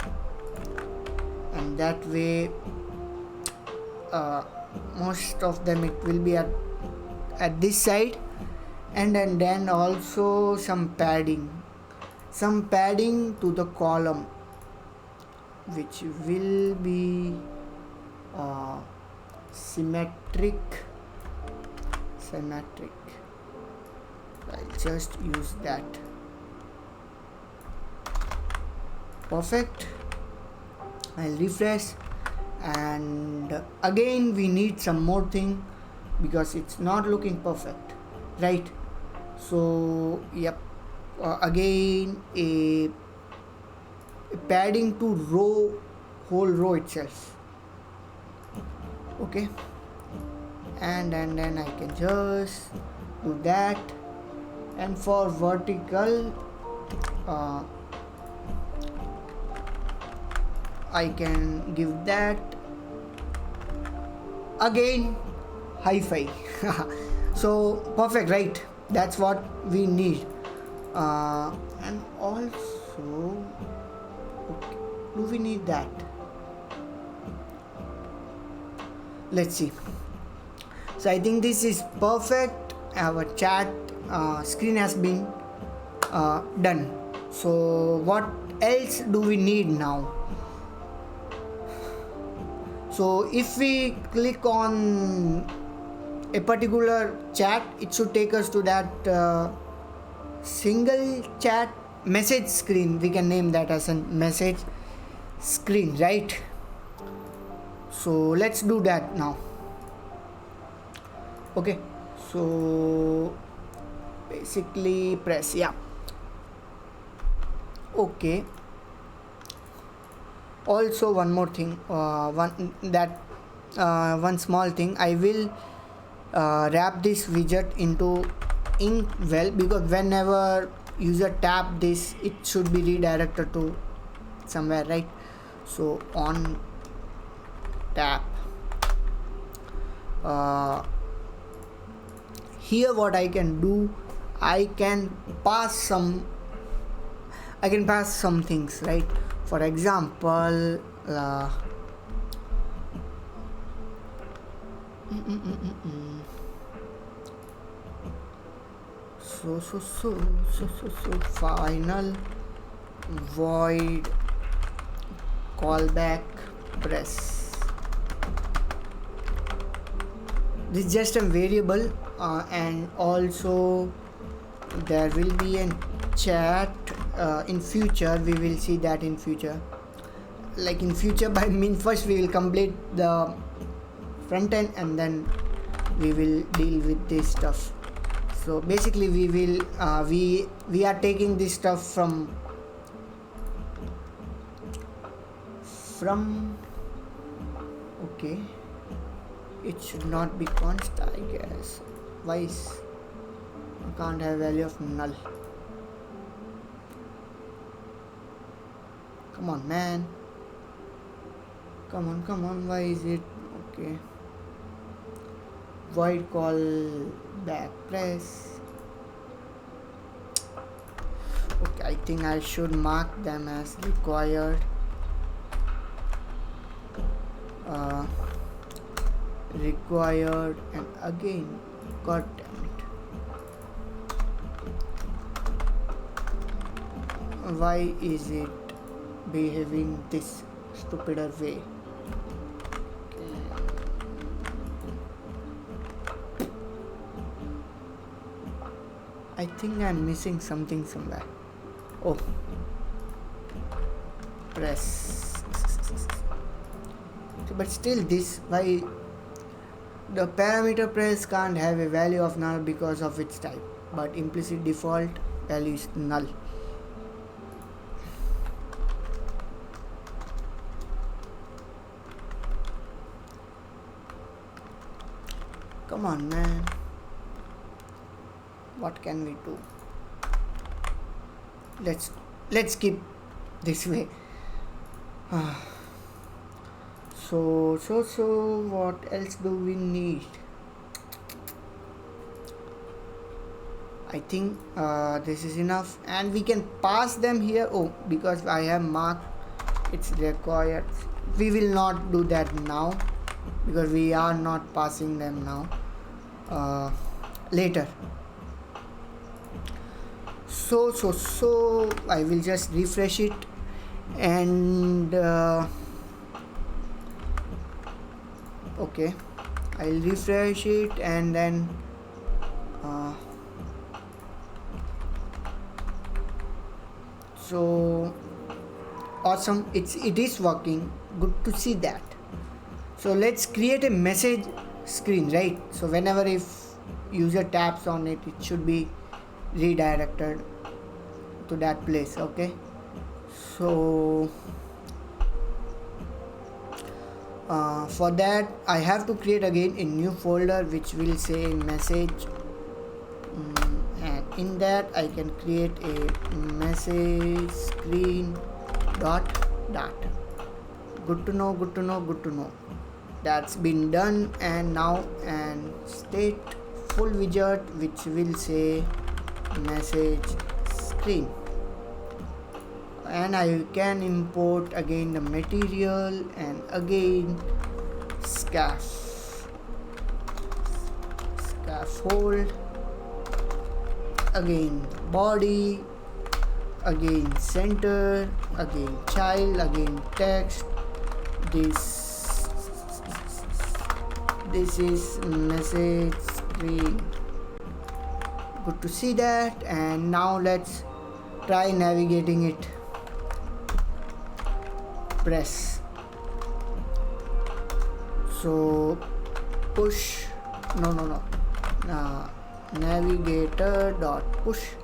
and that way most of them it will be at this side, and then also some padding to the column, which will be symmetric. I'll just use that. Perfect. I'll refresh, and again we need some more thing because it's not looking perfect, right? So yep, again a padding to whole row itself. Okay, and then I can just do that. And for vertical, I can give that again hi-fi. So perfect, right? That's what we need. And also, okay, do we need that? Let's see. So I think this is perfect. Our chat screen has been done. So what else do we need now? So if we click on a particular chat, it should take us to that single chat message screen. We can name that as a message screen, right? So let's do that now. Okay, so basically press, yeah, okay. Also one more thing, one small thing, I will wrap this widget into Inkwell, because whenever user tap this, it should be redirected to somewhere, right? So on tap, here what I can do, I can pass some things, right? For example, so final void callback press. This is just a variable, and also there will be a chat in future. We will see that in future. Like in future, by mean first we will complete the front end and then we will deal with this stuff. So basically we will we are taking this stuff from okay, it should not be const, I guess. Why is I can't have value of null? Come on, man, come on, why is it okay? Void call back press. Okay, I think I should mark them as required. Required, and again, god damn it, why is it behaving this stupider way? I think I'm missing something somewhere. Oh, press. But still this, why the parameter press can't have a value of null because of its type, but implicit default value is null. Come on, man. What can we do? Let's keep this way. So what else do we need? I think this is enough, and we can pass them here. Oh, because I have marked it's required. We will not do that now because we are not passing them now. Later. So I will just refresh it, and okay, I'll refresh it, and then so awesome, it is working. Good to see that. So let's create a message screen, right? So whenever if user taps on it, it should be redirected to that place. Okay, so for that I have to create again a new folder which will say message, and in that I can create a message screen dot. Good to know. That's been done, and now and state full widget which will say message screen, and I can import again the material, and again scaffold, again body, again center, again child, again text. This is message screen. Good to see that, and now let's try navigating it. Press. So push. No. Navigator dot push.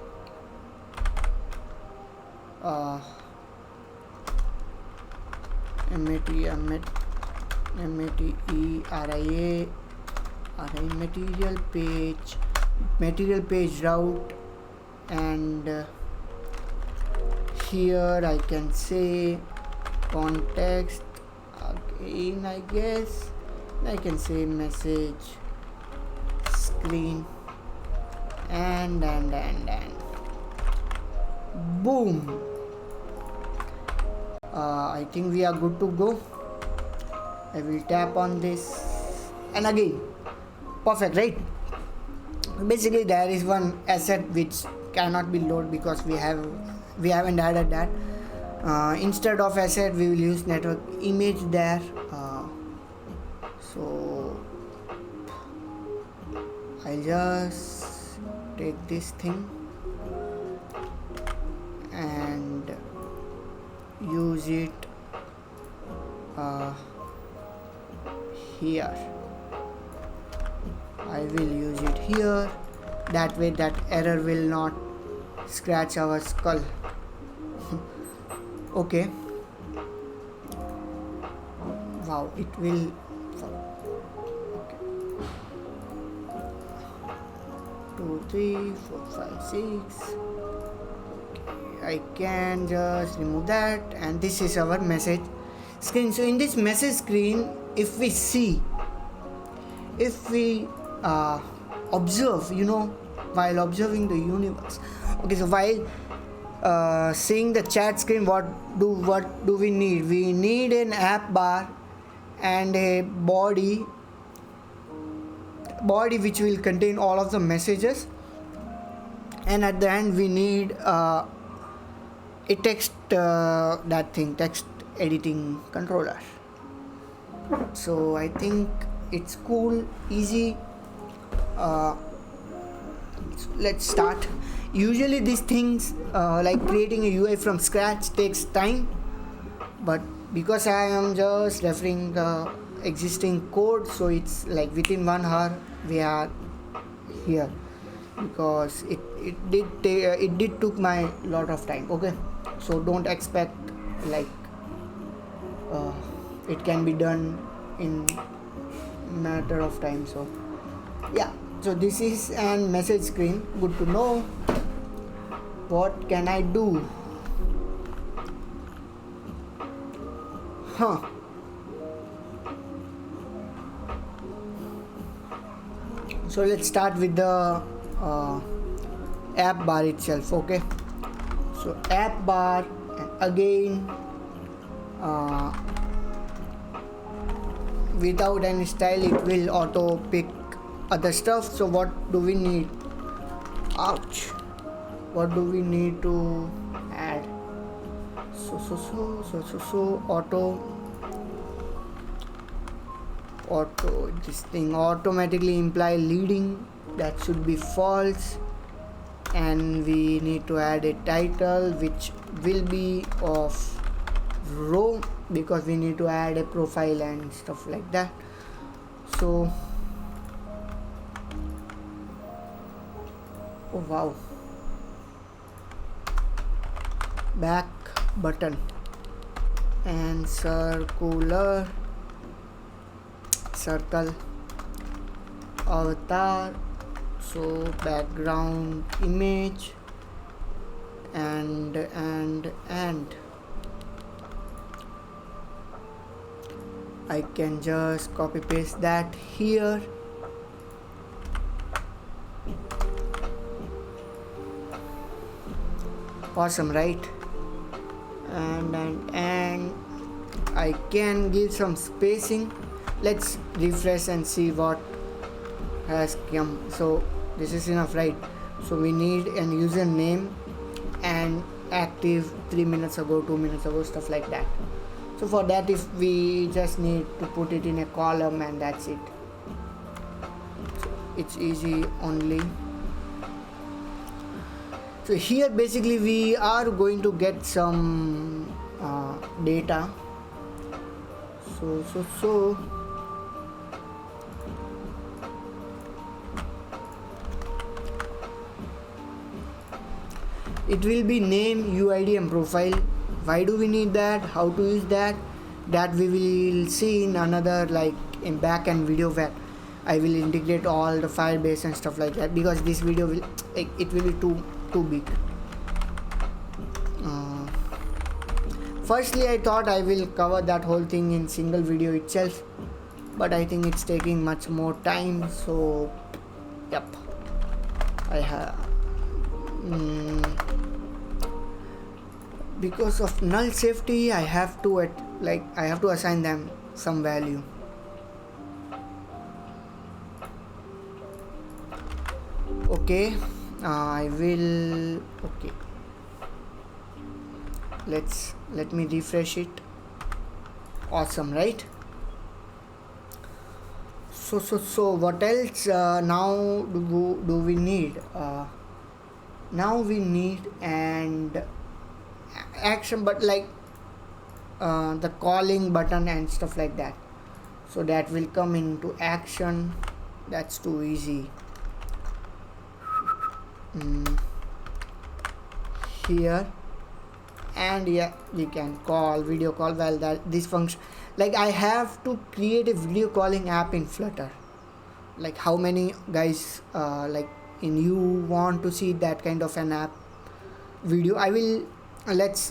material page route, and here I can say context again. I guess I can say message screen, and boom. I think we are good to go. I will tap on this, and again perfect, right? Basically there is one asset which cannot be loaded because we haven't added that. Instead of asset we will use network image there. So I'll just take this thing and use it here. I will use it here. That way that error will not scratch our skull. Okay. Wow, it will. Okay. 2, 3, 4, 5, 6. Okay. I can just remove that, and this is our message screen. So in this message screen, if we observe, while observing the universe. Okay, so while seeing the chat screen, what do we need? We need an app bar and a body which will contain all of the messages, and at the end we need a text text editing controller. So I think it's cool, easy. Let's start. Usually these things like creating a UI from scratch takes time, but because I am just referring the existing code, so it's like within 1 hour we are here, because it did took my lot of time. Okay, so don't expect like it can be done in matter of time. So yeah, so this is an message screen. Good to know. What can I do? So let's start with the app bar itself. Okay, so app bar, and again without any style it will auto pick other stuff. So what do we need? Ouch. What do we need to add? So auto this thing automatically imply leading, that should be false, and we need to add a title which will be of row, because we need to add a profile and stuff like that. So oh wow, back button and circle avatar, so background image and I can just copy paste that here. Awesome, right? And I can give some spacing. Let's refresh and see what has come. So this is enough, right? So we need an username and active 3 minutes ago, 2 minutes ago, stuff like that. So for that, if we just need to put it in a column, and that's it. So it's easy only. So here basically we are going to get some data. So it will be name, UID and profile. Why do we need that? How to use that? That we will see in another, like in backend video, where I will integrate all the Firebase and stuff like that, because this video will it will be too big. Firstly, I thought I will cover that whole thing in single video itself, but I think it's taking much more time. So yep, I have because of null safety, I have to assign them some value. Okay, I will. Okay, let me refresh it. Awesome, right? So what else now do we need? Now we need and action, but like the calling button and stuff like that. So that will come into action. That's too easy. Here, and yeah, we can call video call. Well, that this function, like I have to create a video calling app in Flutter. Like how many guys like in you want to see that kind of an app video? I will let's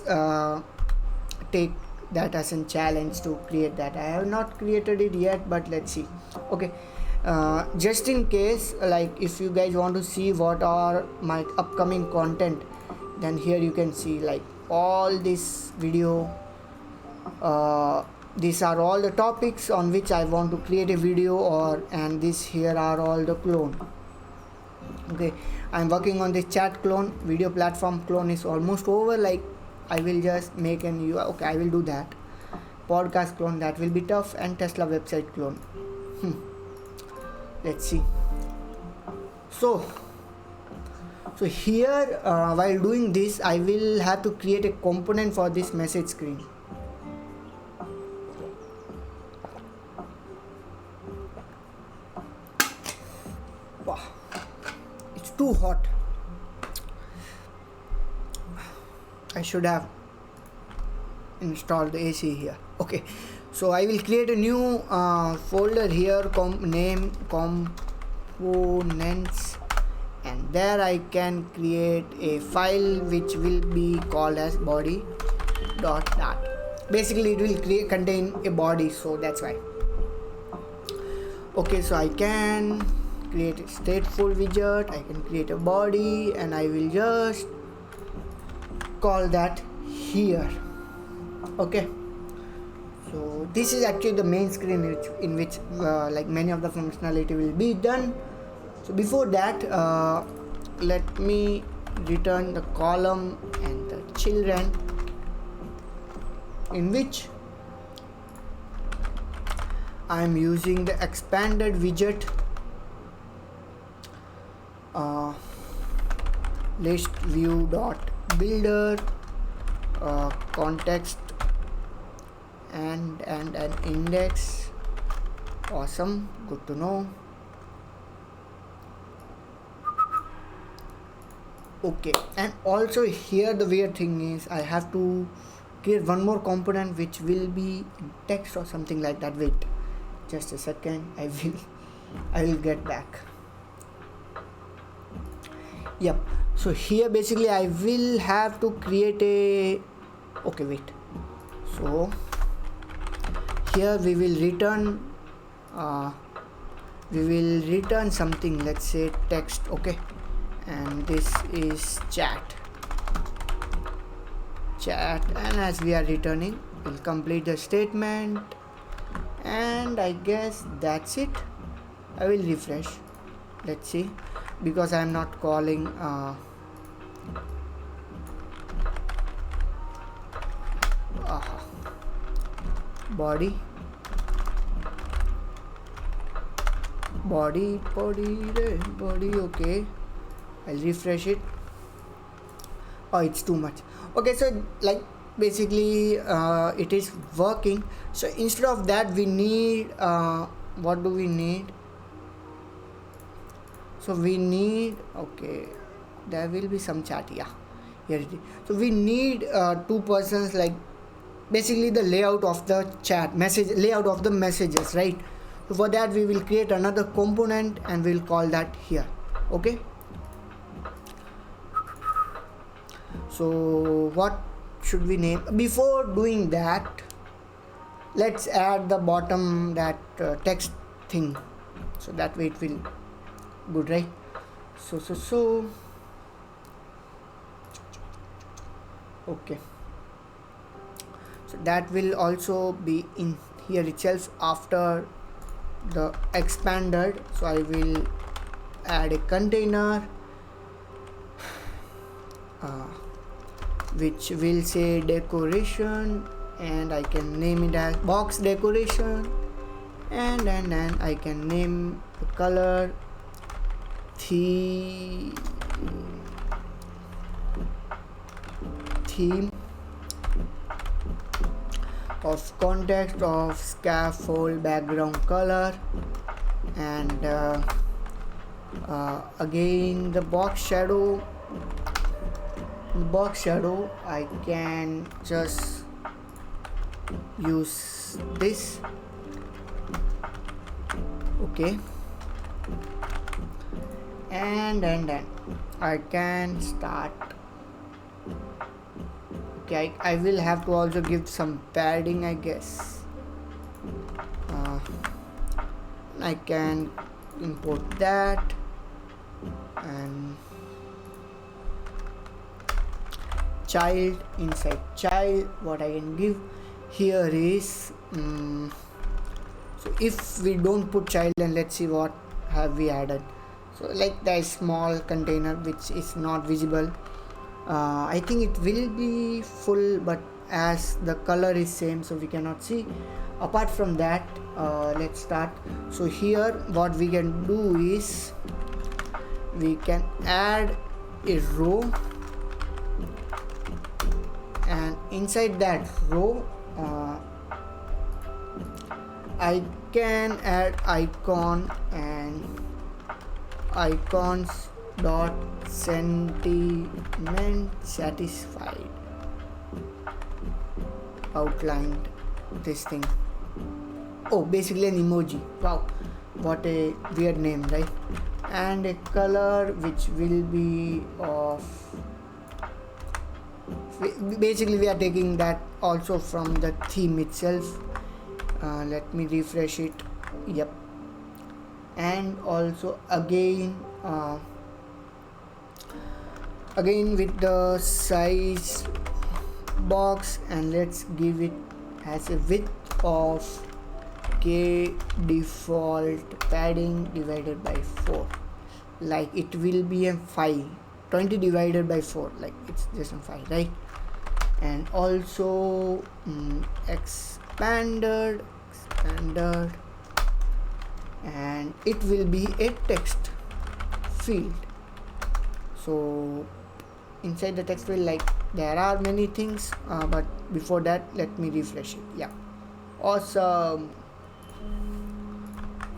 take that as a challenge to create that. I have not created it yet, but let's see. Okay, just in case, like if you guys want to see what are my upcoming content, then here you can see like all this video. These are all the topics on which I want to create a video, and this here are all the clone. Okay, I'm working on the chat clone. Video platform clone is almost over. Like I will just make an UI. Okay, I will do that. Podcast clone, that will be tough, and Tesla website clone. Let's see. So here while doing this, I will have to create a component for this message screen. hot. I should have installed the AC here. Okay, so I will create a new folder here, name components, and there I can create a file which will be called as body.dart. Basically it will contain a body, so that's why. Okay, so I can create a stateful widget, I can create a body, and I will just call that here. Okay, so this is actually the main screen in which like many of the functionality will be done. So before that, let me return the column and the children, in which I am using the expanded widget list view dot builder context and an index. Awesome, good to know. Okay, and also here the weird thing is I have to create one more component which will be in text or something like that. Wait just a second, I will get back. Yep, so here basically I will have to create a, okay wait, so here we will return something, let's say text. Okay, and this is chat, and as we are returning, we'll complete the statement, and I guess that's it. I will refresh, let's see, because I'm not calling body. Okay, I'll refresh it. Oh, it's too much. Okay, so like basically it is working. So instead of that we need what do we need? So we need, okay, there will be some chat. Yeah, here it is. So we need two persons, like basically the layout of the chat message, layout of the messages, right? So for that we will create another component and we'll call that here. Okay, so what should we name? Before doing that, let's add the bottom, that text thing, so that way it will good, right? So okay, so that will also be in here itself after the expanded. So I will add a container which will say decoration, and I can name it as box decoration, and then I can name the color theme of context of scaffold background color, and again the box shadow I can just use this. Okay, and then I can start. Okay, I will have to also give some padding, I guess. I can import that, and child, inside child what I can give here is so if we don't put child, then let's see what have we added. So like the small container which is not visible, I think it will be full, but as the color is same, so we cannot see. Apart from that, let's start. So here what we can do is we can add a row, and inside that row I can add icon and icons dot sentiment satisfied outlined this thing. Oh, basically an emoji. Wow, what a weird name, right? And a color which will be of, basically we are taking that also from the theme itself. Let me refresh it. Yep. And also again with the size box, and let's give it as a width of k default padding divided by 4, like it will be a 5, 20 divided by 4, like it's just a 5, right? And also expanded, and it will be a text field. So inside the text field, like there are many things, but before that let me refresh it. Yeah, awesome.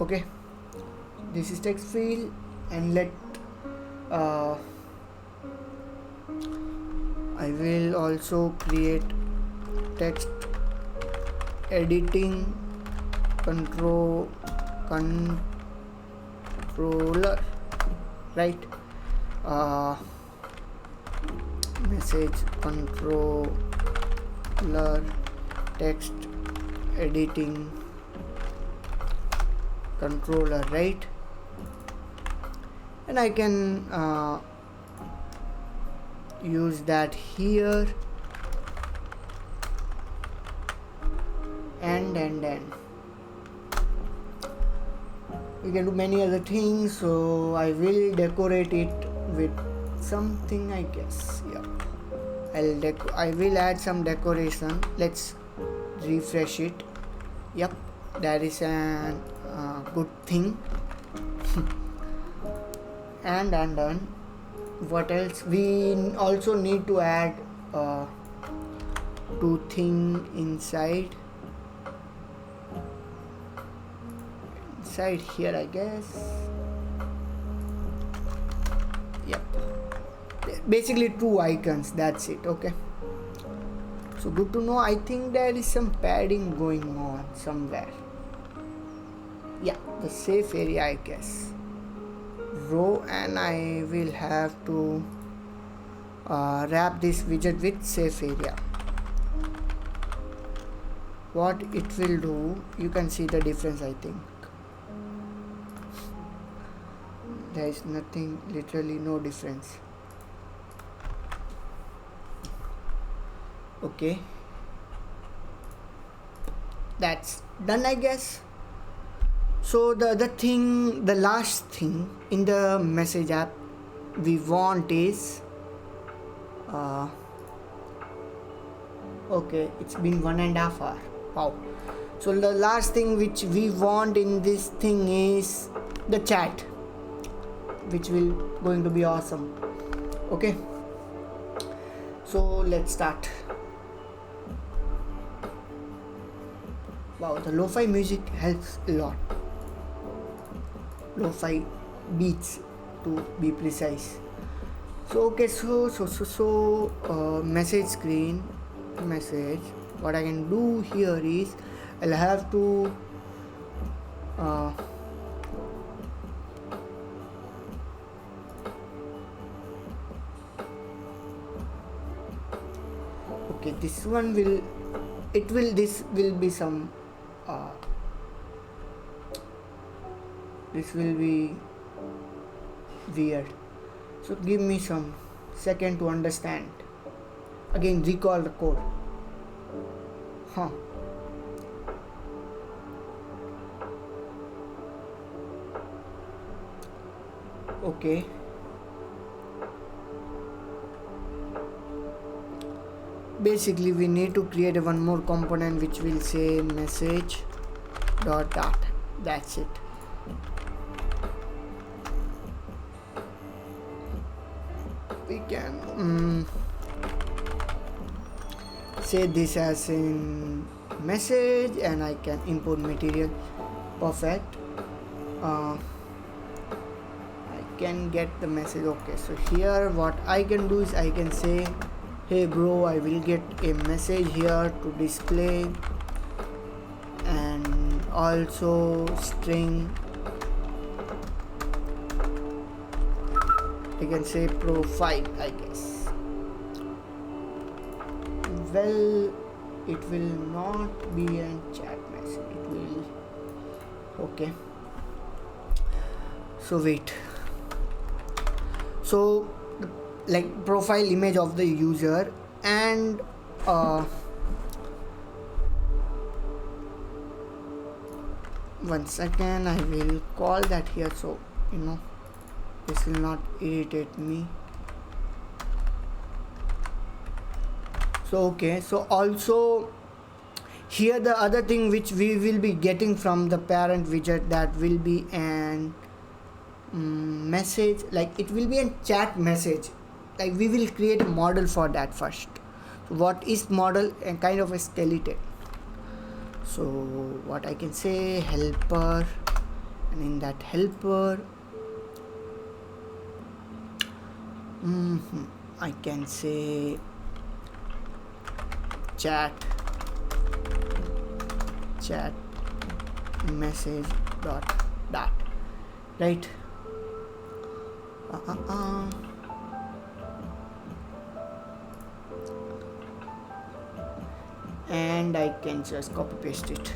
Okay, this is text field, and let I will also create text editing controller, right? Message controller text editing controller, right? And I can use that here, and we can do many other things. So I will decorate it with something, I guess. Yeah, I will add some decoration. Let's refresh it. Yep, that is a good thing. and what else? We also need to add two thing inside here, I guess. Yep, basically two icons, that's it. Okay, so good to know. I think there is some padding going on somewhere. Yeah, the safe area, I guess, row, and I will have to wrap this widget with safe area. What it will do, you can see the difference. I think there is nothing, literally no difference. Okay, that's done, I guess. So the last thing in the message app we want is okay, it's been 1.5 hours. Wow. So the last thing which we want in this thing is the chat, which will going to be awesome. Okay, so let's start. Wow, the lo-fi music helps a lot. Lo-fi beats, to be precise. So okay, so message screen, message. What I can do here is I'll have to okay, this one will, this will be some this will be weird, so give me some second to understand. Again, recall the code. Okay, basically we need to create one more component which will say message dot data. That's it. We can say this as in message, and I can import material. Perfect. I can get the message. Okay, so here what I can do is I can say, hey bro, I will get a message here to display, and also string, I can say profile, I guess. Well, it will not be a chat message, it will, okay, so wait, so like profile image of the user, and 1 second, I will call that here, so you know this will not irritate me. So okay, so also here the other thing which we will be getting from the parent widget, that will be an message, like it will be a chat message, like we will create a model for that first. So what is model? A kind of a skeleton. So what I can say, helper, and in that helper I can say chat message dot that, right? And I can just copy paste it.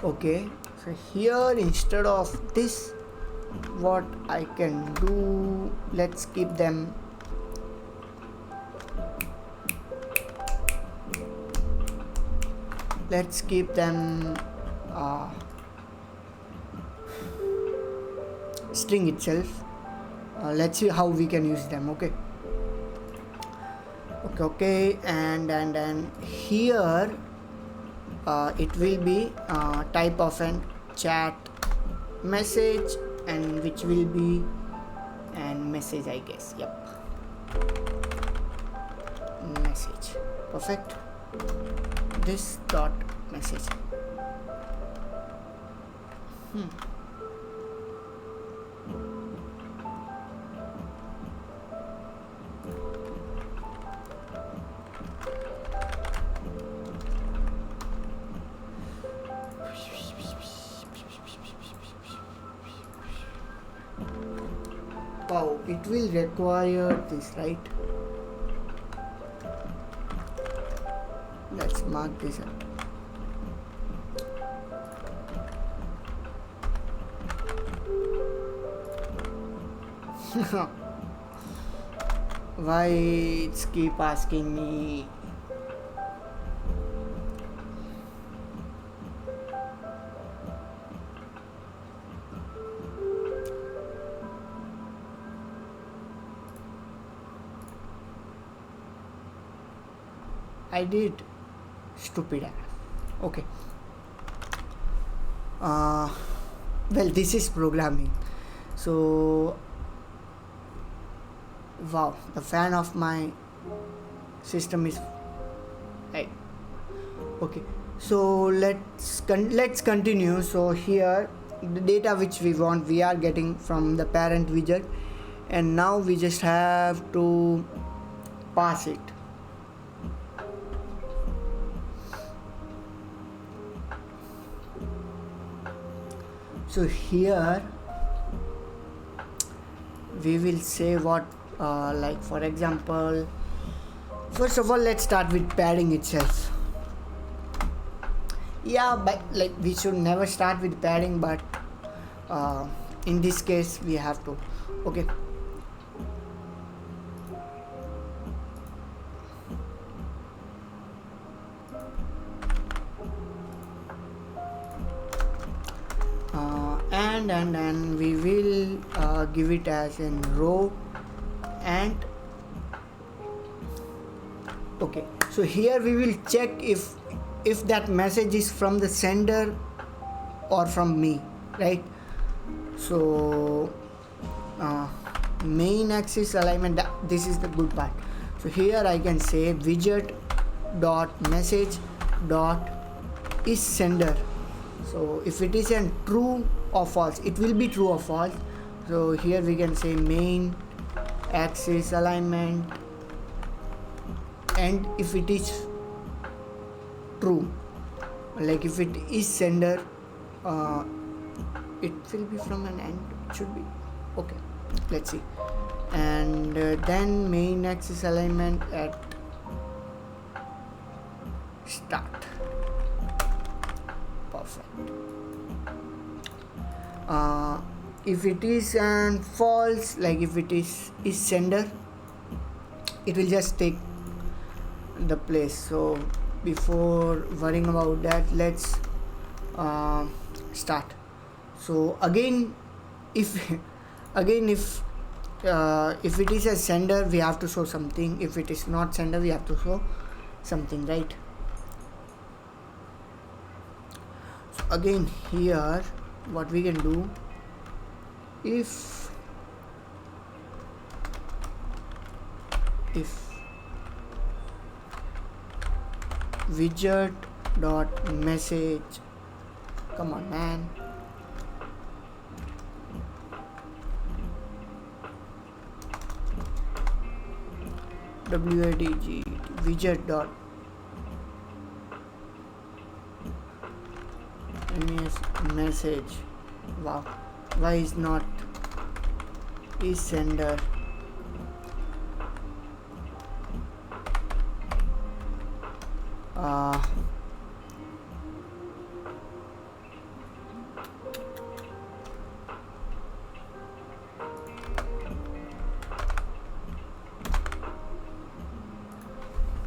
Okay, so here instead of this, what I can do, let's keep them string itself. Let's see how we can use them. Okay, and here it will be type of an chat message, and which will be an message, I guess. Yep, message, perfect. This dot message. Wow, it will require this, right? Let's mark this up. Why it's keep asking me? I did, stupid ass. Okay. Well, this is programming. So, wow, the fan of my system is right. Okay, so let's continue. So here the data which we want, we are getting from the parent widget, and now we just have to pass it. So here we will say what, like for example, first of all let's start with padding itself. Yeah, but like we should never start with padding, but in this case we have to. Okay, and we will give it as a row. And okay, so here we will check if that message is from the sender or from me, right? So main axis alignment, this is the good part. So here I can say widget dot message dot is sender. So if it is a true, or false. It will be true or false. So here we can say main axis alignment, and if it is true, like if it is sender, it will be from an end, it should be okay. Let's see. And then main axis alignment at start. Perfect. If it is an false, like if it is sender, it will just take the place. So before worrying about that, let's start. So again, if if it is a sender, we have to show something. If it is not sender, we have to show something, right? So again here, what we can do, if widget dot message, come on man, WADG widget dot message. Wow, why is not is sender?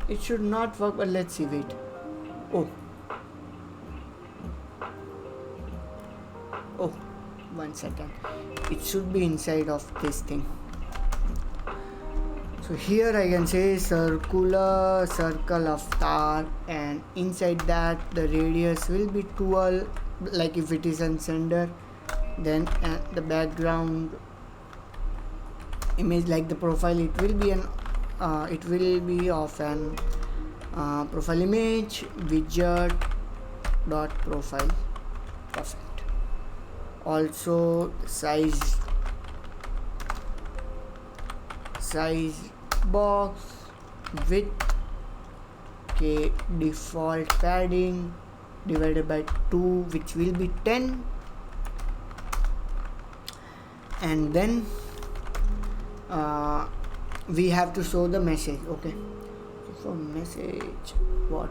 It should not work, but let's see. Wait. Oh, 1 second. It should be inside of this thing. So here I can say circular circle of star, and inside that the radius will be 12. Like if it is on sender, then the background image, like the profile, it will be an it will be of an profile image widget dot profile. Perfect. Also size box width, okay, default padding divided by 2, which will be 10, and then we have to show the message. Okay, so for message, what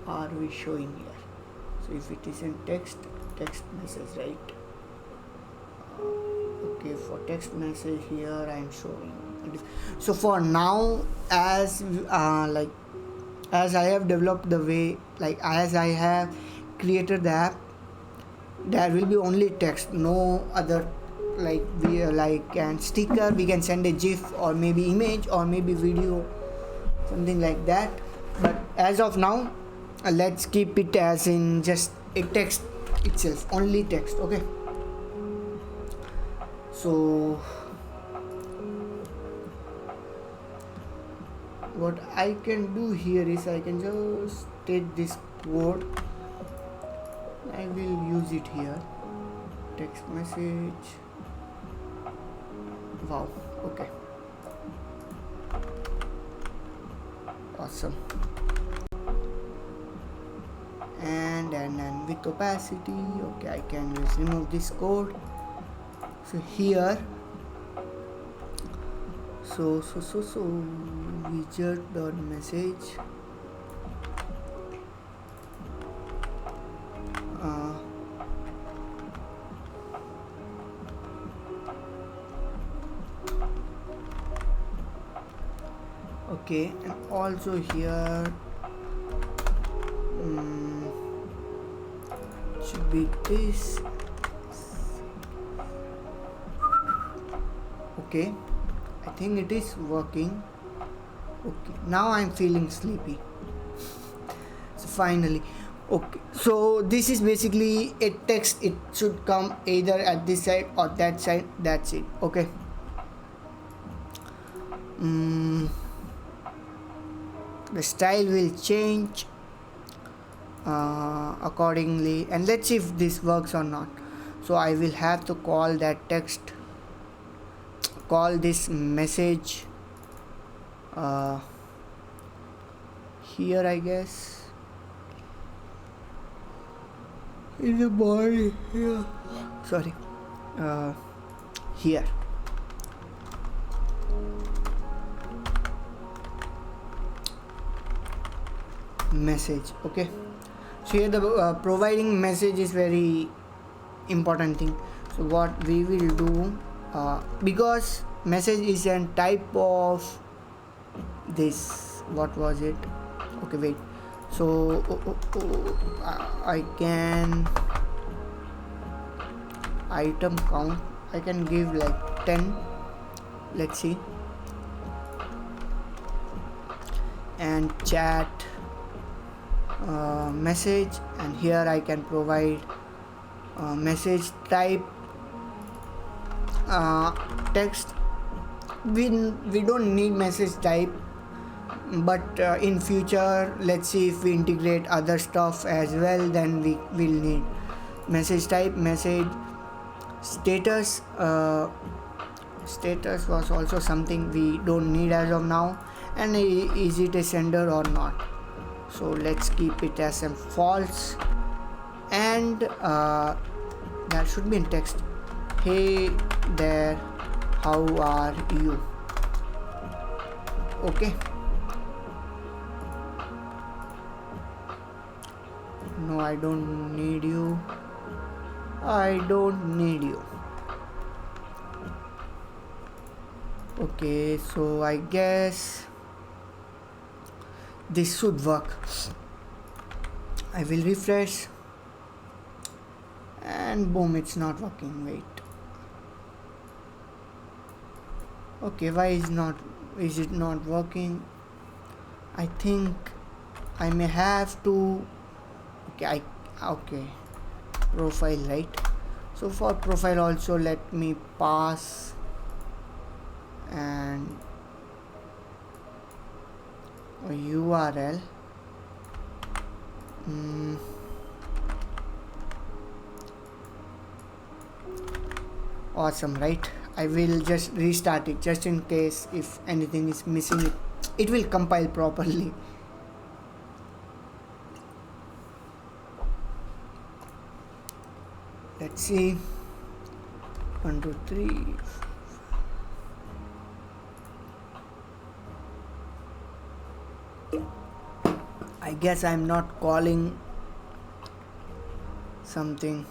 are we showing here? So if it is in text message, right? Okay, for text message here I am showing. So for now, as I have developed the way, like as I have created the app, there will be only text, no other, like we like and sticker, we can send a GIF or maybe image or maybe video, something like that. But as of now, let's keep it as in just a text itself, only text. Okay, so what I can do here is I can just take this code, I will use it here, text message. Wow, okay, awesome. And with opacity, okay, I can just remove this code. So here, so widget dot message, okay, and also here should be this. Okay, I think it is working. Okay, now I'm feeling sleepy. So finally, okay, so this is basically a text. It should come either at this side or that side. That's it. Okay. The style will change accordingly, and let's see if this works or not. So I will have to call that text, call this message here, I guess, in the body here, sorry, here. Message. Okay, so here the providing message is very important thing. So what we will do, because message is a type of this, what was it, okay, wait, so I can item count, I can give like 10, let's see, and chat message, and here I can provide message type text. We don't need message type, but in future, let's see, if we integrate other stuff as well, then we will need message type. Message status, status was also something we don't need as of now, and is it a sender or not, so let's keep it as a false, and that should be in text. Hey there, how are you? Okay, no, I don't need you, I don't need you. Okay, so I guess this should work. I will refresh, and boom, it's not working. Wait, okay, why is it not working? I think I may have to, okay, profile, right? So for profile also, let me pass and a URL. Awesome, right? I will just restart it just in case if anything is missing, it will compile properly. Let's see, 1 2 3. I guess I'm not calling something,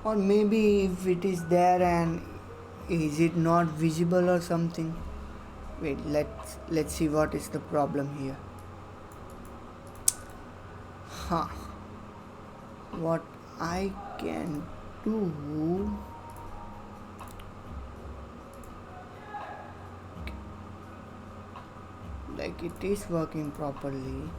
or maybe if it is there and is it not visible or something. Wait, let's see what is the problem here. What I can do, like it is working properly.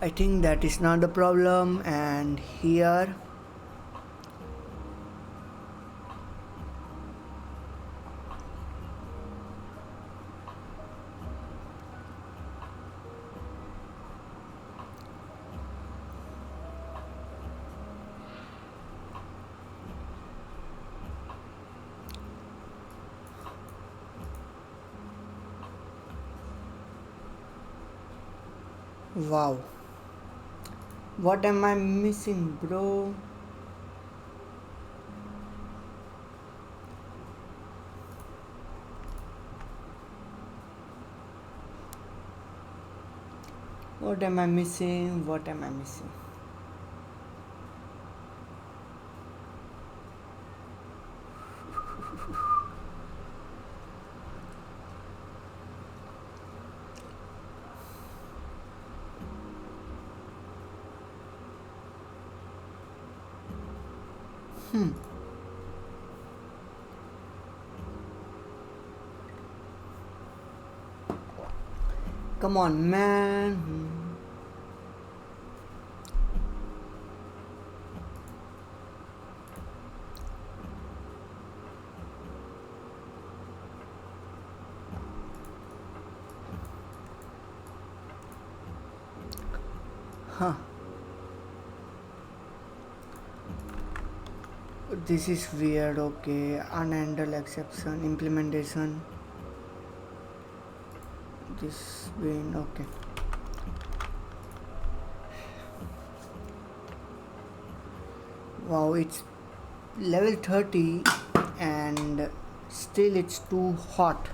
I think that is not the problem, and here wow, what am I missing, bro? What am I missing? What am I missing? Come on, man. Huh. This is weird. Okay, unhandled exception implementation. This been okay. Wow, it's level 30 and still it's too hot.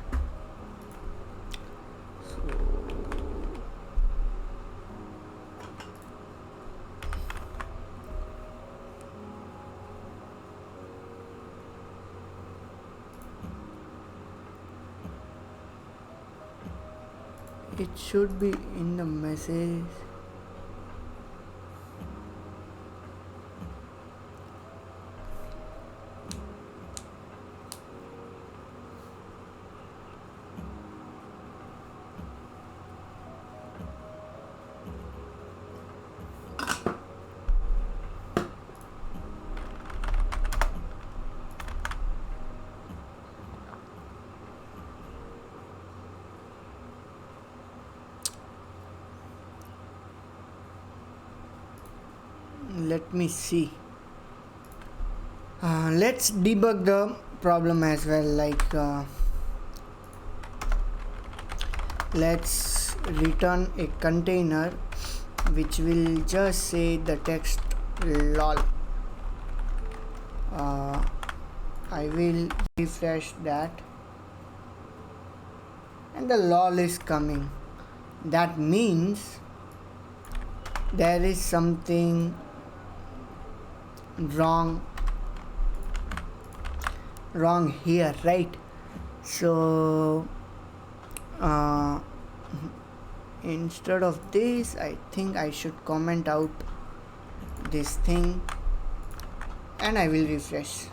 It should be in the message. Let me see. Let's debug the problem as well. Like let's return a container which will just say the text lol. I will refresh that and the lol is coming. That means there is something wrong here, right? So instead of this, I think I should comment out this thing and I will refresh.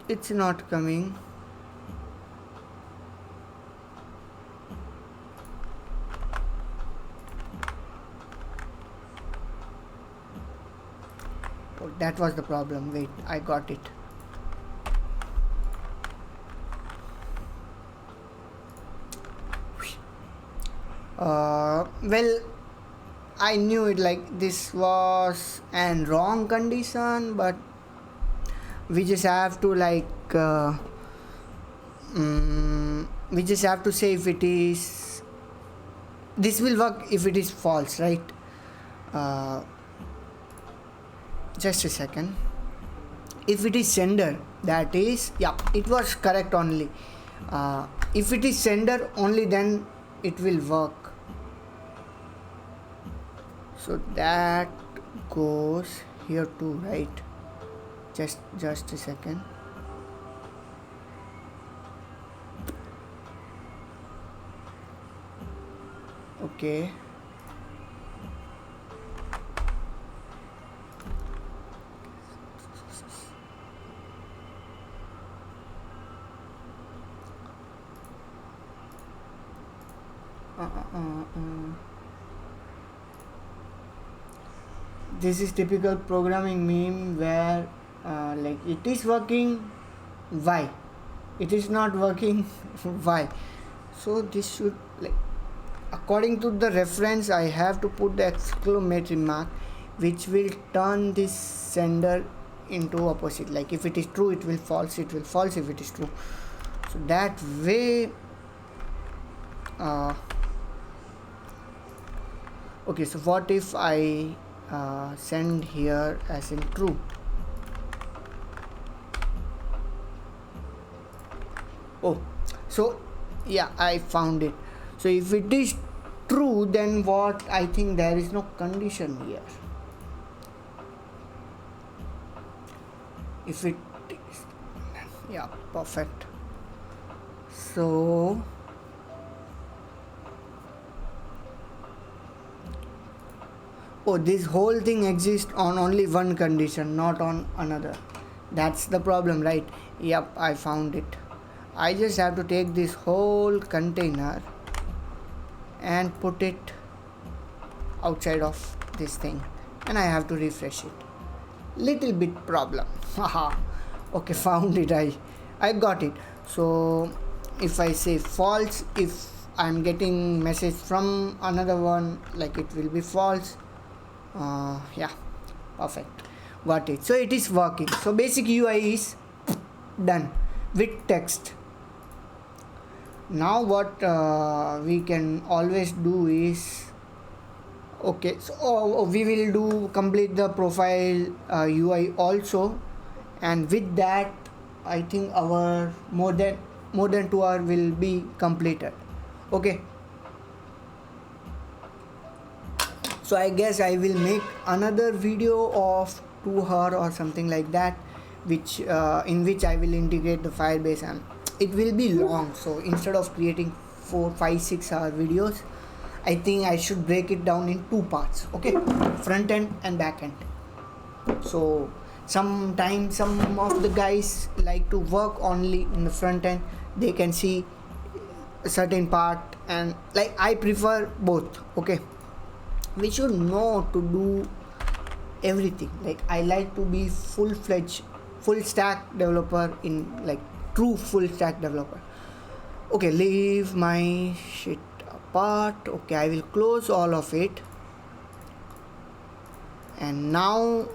It's not coming. Oh, that was the problem. Wait, I got it. Well, I knew it, like this was an wrong condition, but we just have to we just have to say if it is, this will work if it is false, right? Just a second. If it is sender, that is, yeah, it was correct only. If it is sender only, then it will work. So that goes here too, right? Just a second. Okay. This is typical programming meme where like it is working, why? It is not working, why? So this should, like, according to the reference, I have to put the exclamation mark, which will turn this sender into opposite. Like if it is true, it will false. It will false if it is true. So that way. Okay, so what if I send here as in true? Oh, so yeah, I found it. So if it is true, then what? I think there is no condition here. If it is, yeah, perfect. So oh, this whole thing exists on only one condition, not on another. That's the problem, right? Yep, I found it. I just have to take this whole container and put it outside of this thing, and I have to refresh it. Little bit problem. Haha. Okay, found it. I got it. So if I say false, if I'm getting message from another one, like it will be false. Yeah, perfect, got it. So it is working. So basic UI is done with text. Now what we can always do is, okay, so we will do complete the profile UI also, and with that I think our more than 2 hour will be completed. Okay, so I guess I will make another video of 2 hour or something like that, which in which I will integrate the Firebase, and it will be long. So instead of creating 4 5 6 hour videos, I think I should break it down in 2 parts. Okay, front end and back end. So sometimes some of the guys like to work only in the front end, they can see a certain part, and like I prefer both. Okay, we should know to do everything. Like I like to be full-fledged full stack developer, in like true full stack developer. Okay, leave my shit apart. Okay, I will close all of it, and now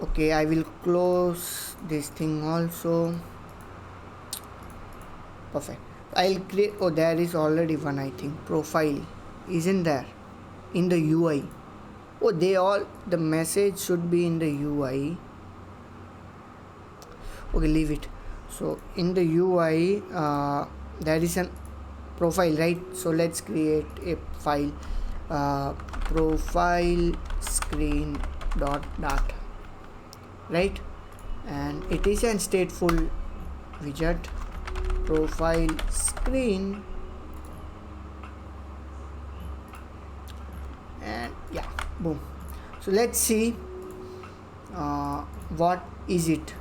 okay, I will close this thing also. Perfect. I'll create, oh there is already one, I think profile isn't there in the UI. Oh, they all, the message should be in the UI. Okay, leave it. So in the UI there is an profile, right? So let's create a file, profile screen dot data, right? And it is a stateful widget, profile screen, and yeah, boom. So let's see what is it.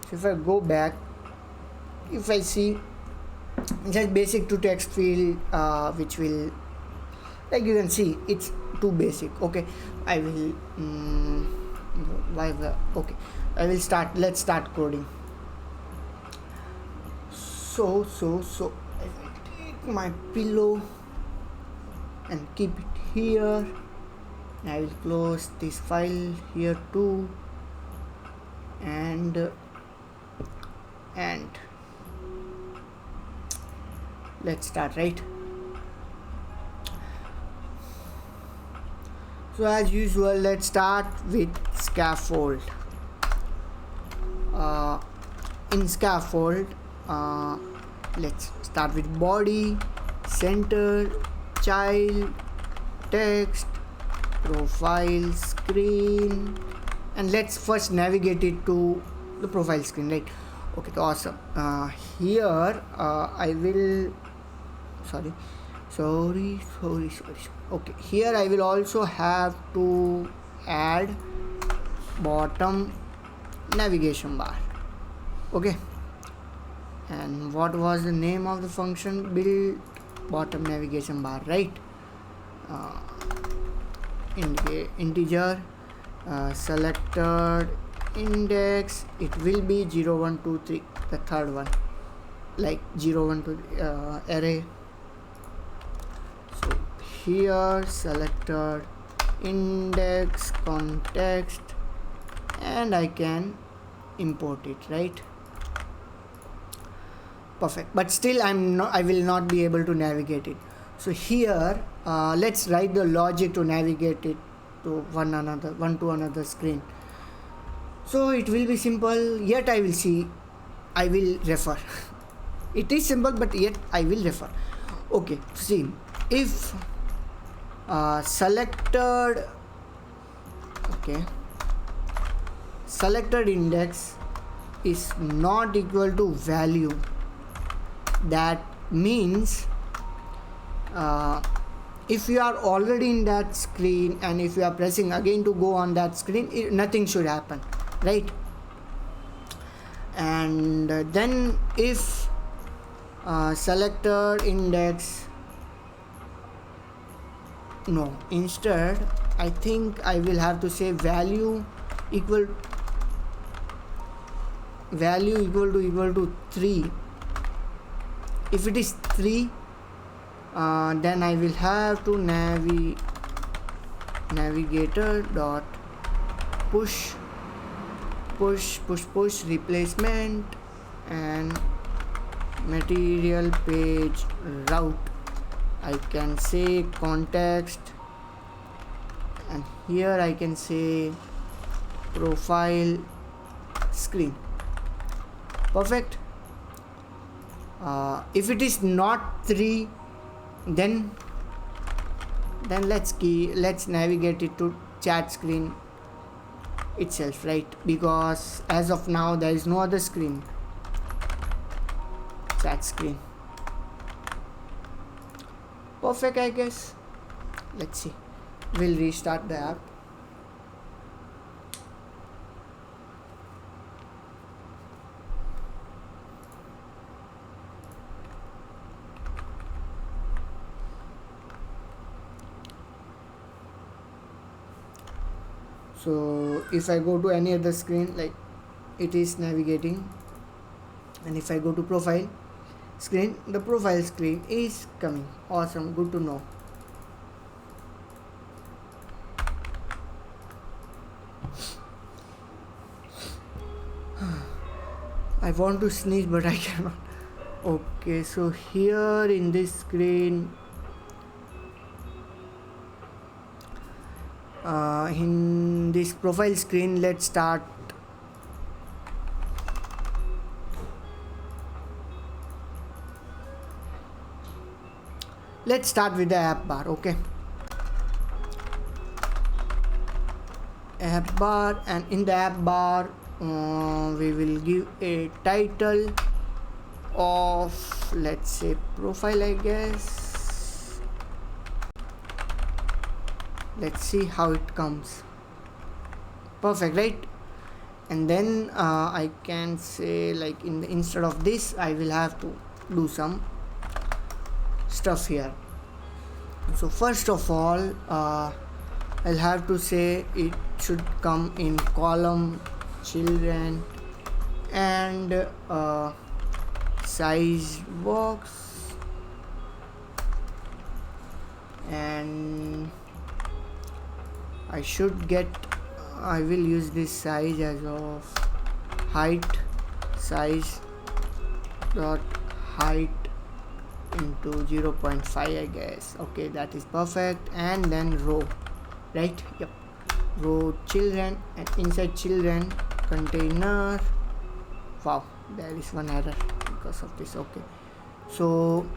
So if I go back, if I see just basic to text field, which will, like you can see, it's too basic. Okay, I will okay, I will start. Let's start coding. So I will take my pillow and keep it here. I will close this file here too, and let's start, right? So as usual, let's start with scaffold. In scaffold, let's start with body, center, child, text, profile screen, and let's first navigate it to the profile screen, right? Okay, awesome. Here I will sorry. Okay, here I will also have to add bottom navigation bar. Okay, and what was the name of the function? Build bottom navigation bar, right? Integer selected index, it will be 0 1 2 3, the third one, like 0 1 2 array. So here selected index context, and I can import it, right? Perfect. But still I will not be able to navigate it. So here let's write the logic to navigate it to one to another screen. So it will be simple, yet I will refer. It is simple, but yet I will refer. Okay, see, if selected index is not equal to value, that means if you are already in that screen and if you are pressing again to go on that screen, nothing should happen, right? And then if selected index, no, instead I think I will have to say value equal to 3, if it is 3, then I will have to navigator dot push replacement and material page route. I can say context, and here I can say profile screen. Perfect. If it is not 3, then let's navigate it to chat screen itself, right? Because as of now there is no other screen. Chat screen. Perfect, I guess. Let's see. We'll restart the app. So if I go to any other screen, like it is navigating, and if I go to profile screen, the profile screen is coming. Awesome, good to know. I want to sneeze but I cannot. Okay, so here in this screen, in this profile screen, let's start with the app bar. Okay, app bar, and in the app bar we will give a title of, let's say, profile, I guess. Let's see how it comes. Perfect, right? And then I can say, like, instead of this I will have to do some stuff here. So first of all, I'll have to say it should come in column children and size box, and I will use this size as of height, size dot height into 0.5, I guess. Okay, that is perfect. And then row, right? Yep, row children, and inside children container. Wow, there is one error because of this. Okay, so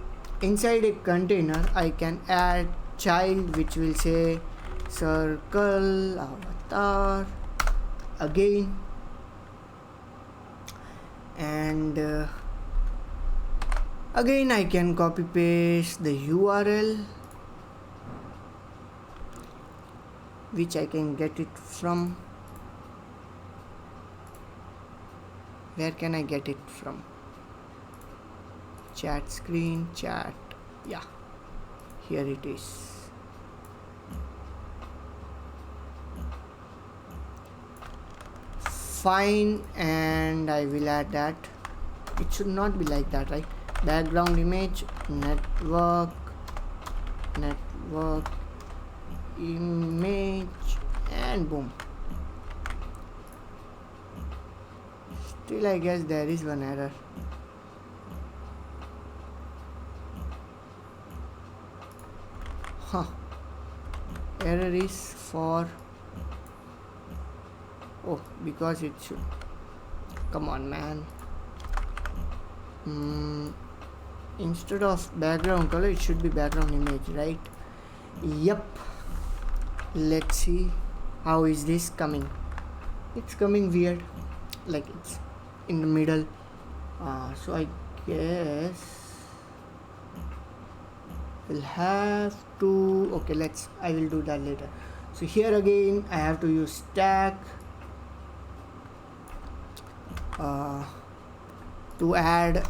inside a container I can add child, which will say circle avatar again, and again I can copy paste the URL, which I can get it from. Where can I get it from? Chat screen, chat. Yeah, here it is. Fine, and I will add that. It should not be like that, right? Background image, network image, and boom. Still, I guess there is one error. Error is for, oh, because it should, come on, man. Instead of background color, it should be background image, right? Yep. Let's see how is this coming. It's coming weird, like it's in the middle. So I guess we'll have to, okay, I will do that later. So here again I have to use stack to add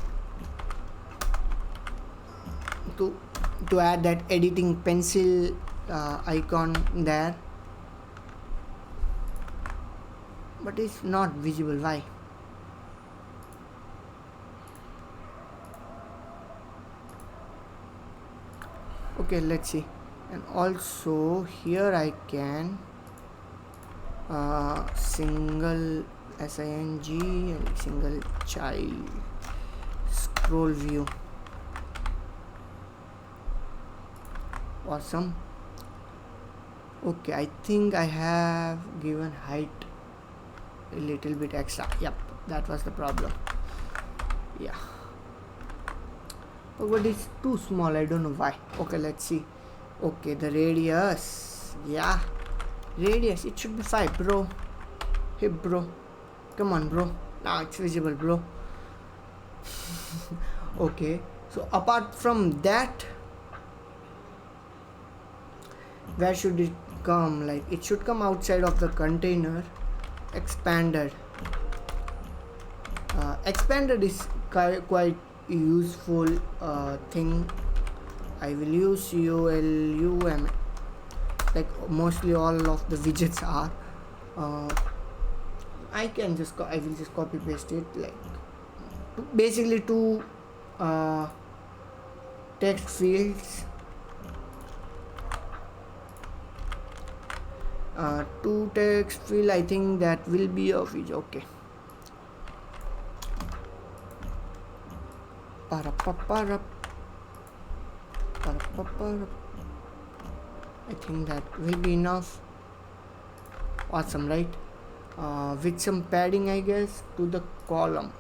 that editing pencil icon there, but it's not visible. Why? Okay, let's see. And also here I can single SING and single child scroll view. Awesome. Okay, I think I have given height a little bit extra. Yep, that was the problem. Yeah, but it's too small, I don't know why. Okay, let's see. Okay, the radius, yeah, radius, it should be 5, bro. Hey bro, come on bro. Now it's visible, bro. Okay, so apart from that, where should it come? Like, it should come outside of the container. Expanded. Expanded is quite useful thing. I will use ULUM, like mostly all of the widgets are. I will just copy paste it, like basically two text fields, two text field. I think that will be of each. Okay. I think that will be enough. Awesome, right? With some padding, I guess, to the column.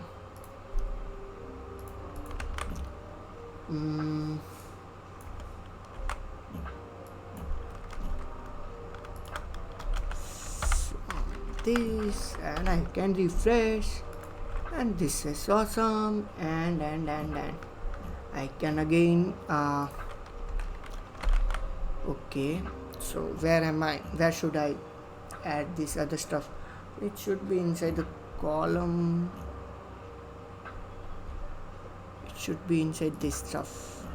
This, and I can refresh, and this is awesome. And I can again okay, so where am I? Where should I add this other stuff? It should be inside the column. It should be inside this stuff.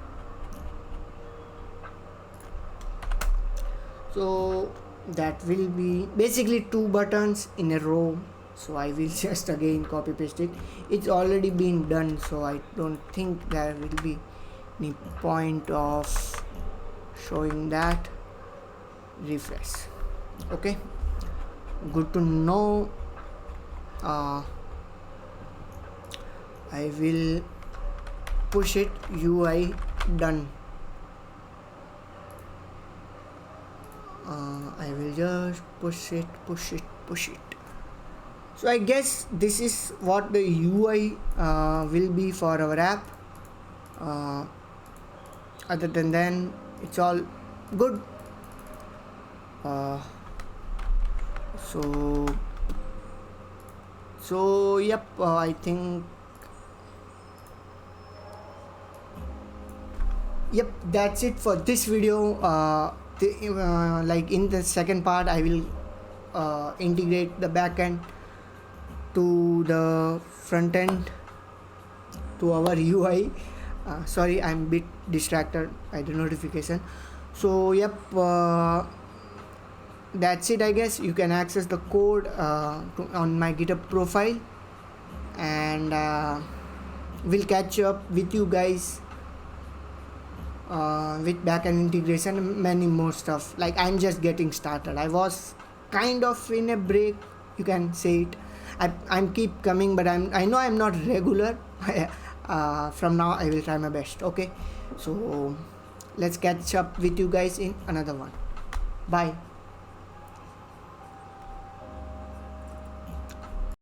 So that will be basically 2 buttons in a row. So I will just again copy paste it. It's already been done, so I don't think there will be any point of showing that. Refresh. Okay, good to know. I will push it. UI done. I will just push it. So I guess this is what the UI will be for our app. Other than that, it's all good. So yep, I think yep, that's it for this video. Like in the second part, I will integrate the backend to the front end to our UI. Sorry, I'm a bit distracted by the notification. So yep, that's it, I guess. You can access the code on my GitHub profile, and we'll catch up with you guys with backend integration and many more stuff. Like, I'm just getting started. I was kind of in a break, you can say it. I'm keep coming, but I know I'm not regular. From now I will try my best. Okay, so let's catch up with you guys in another one. Bye.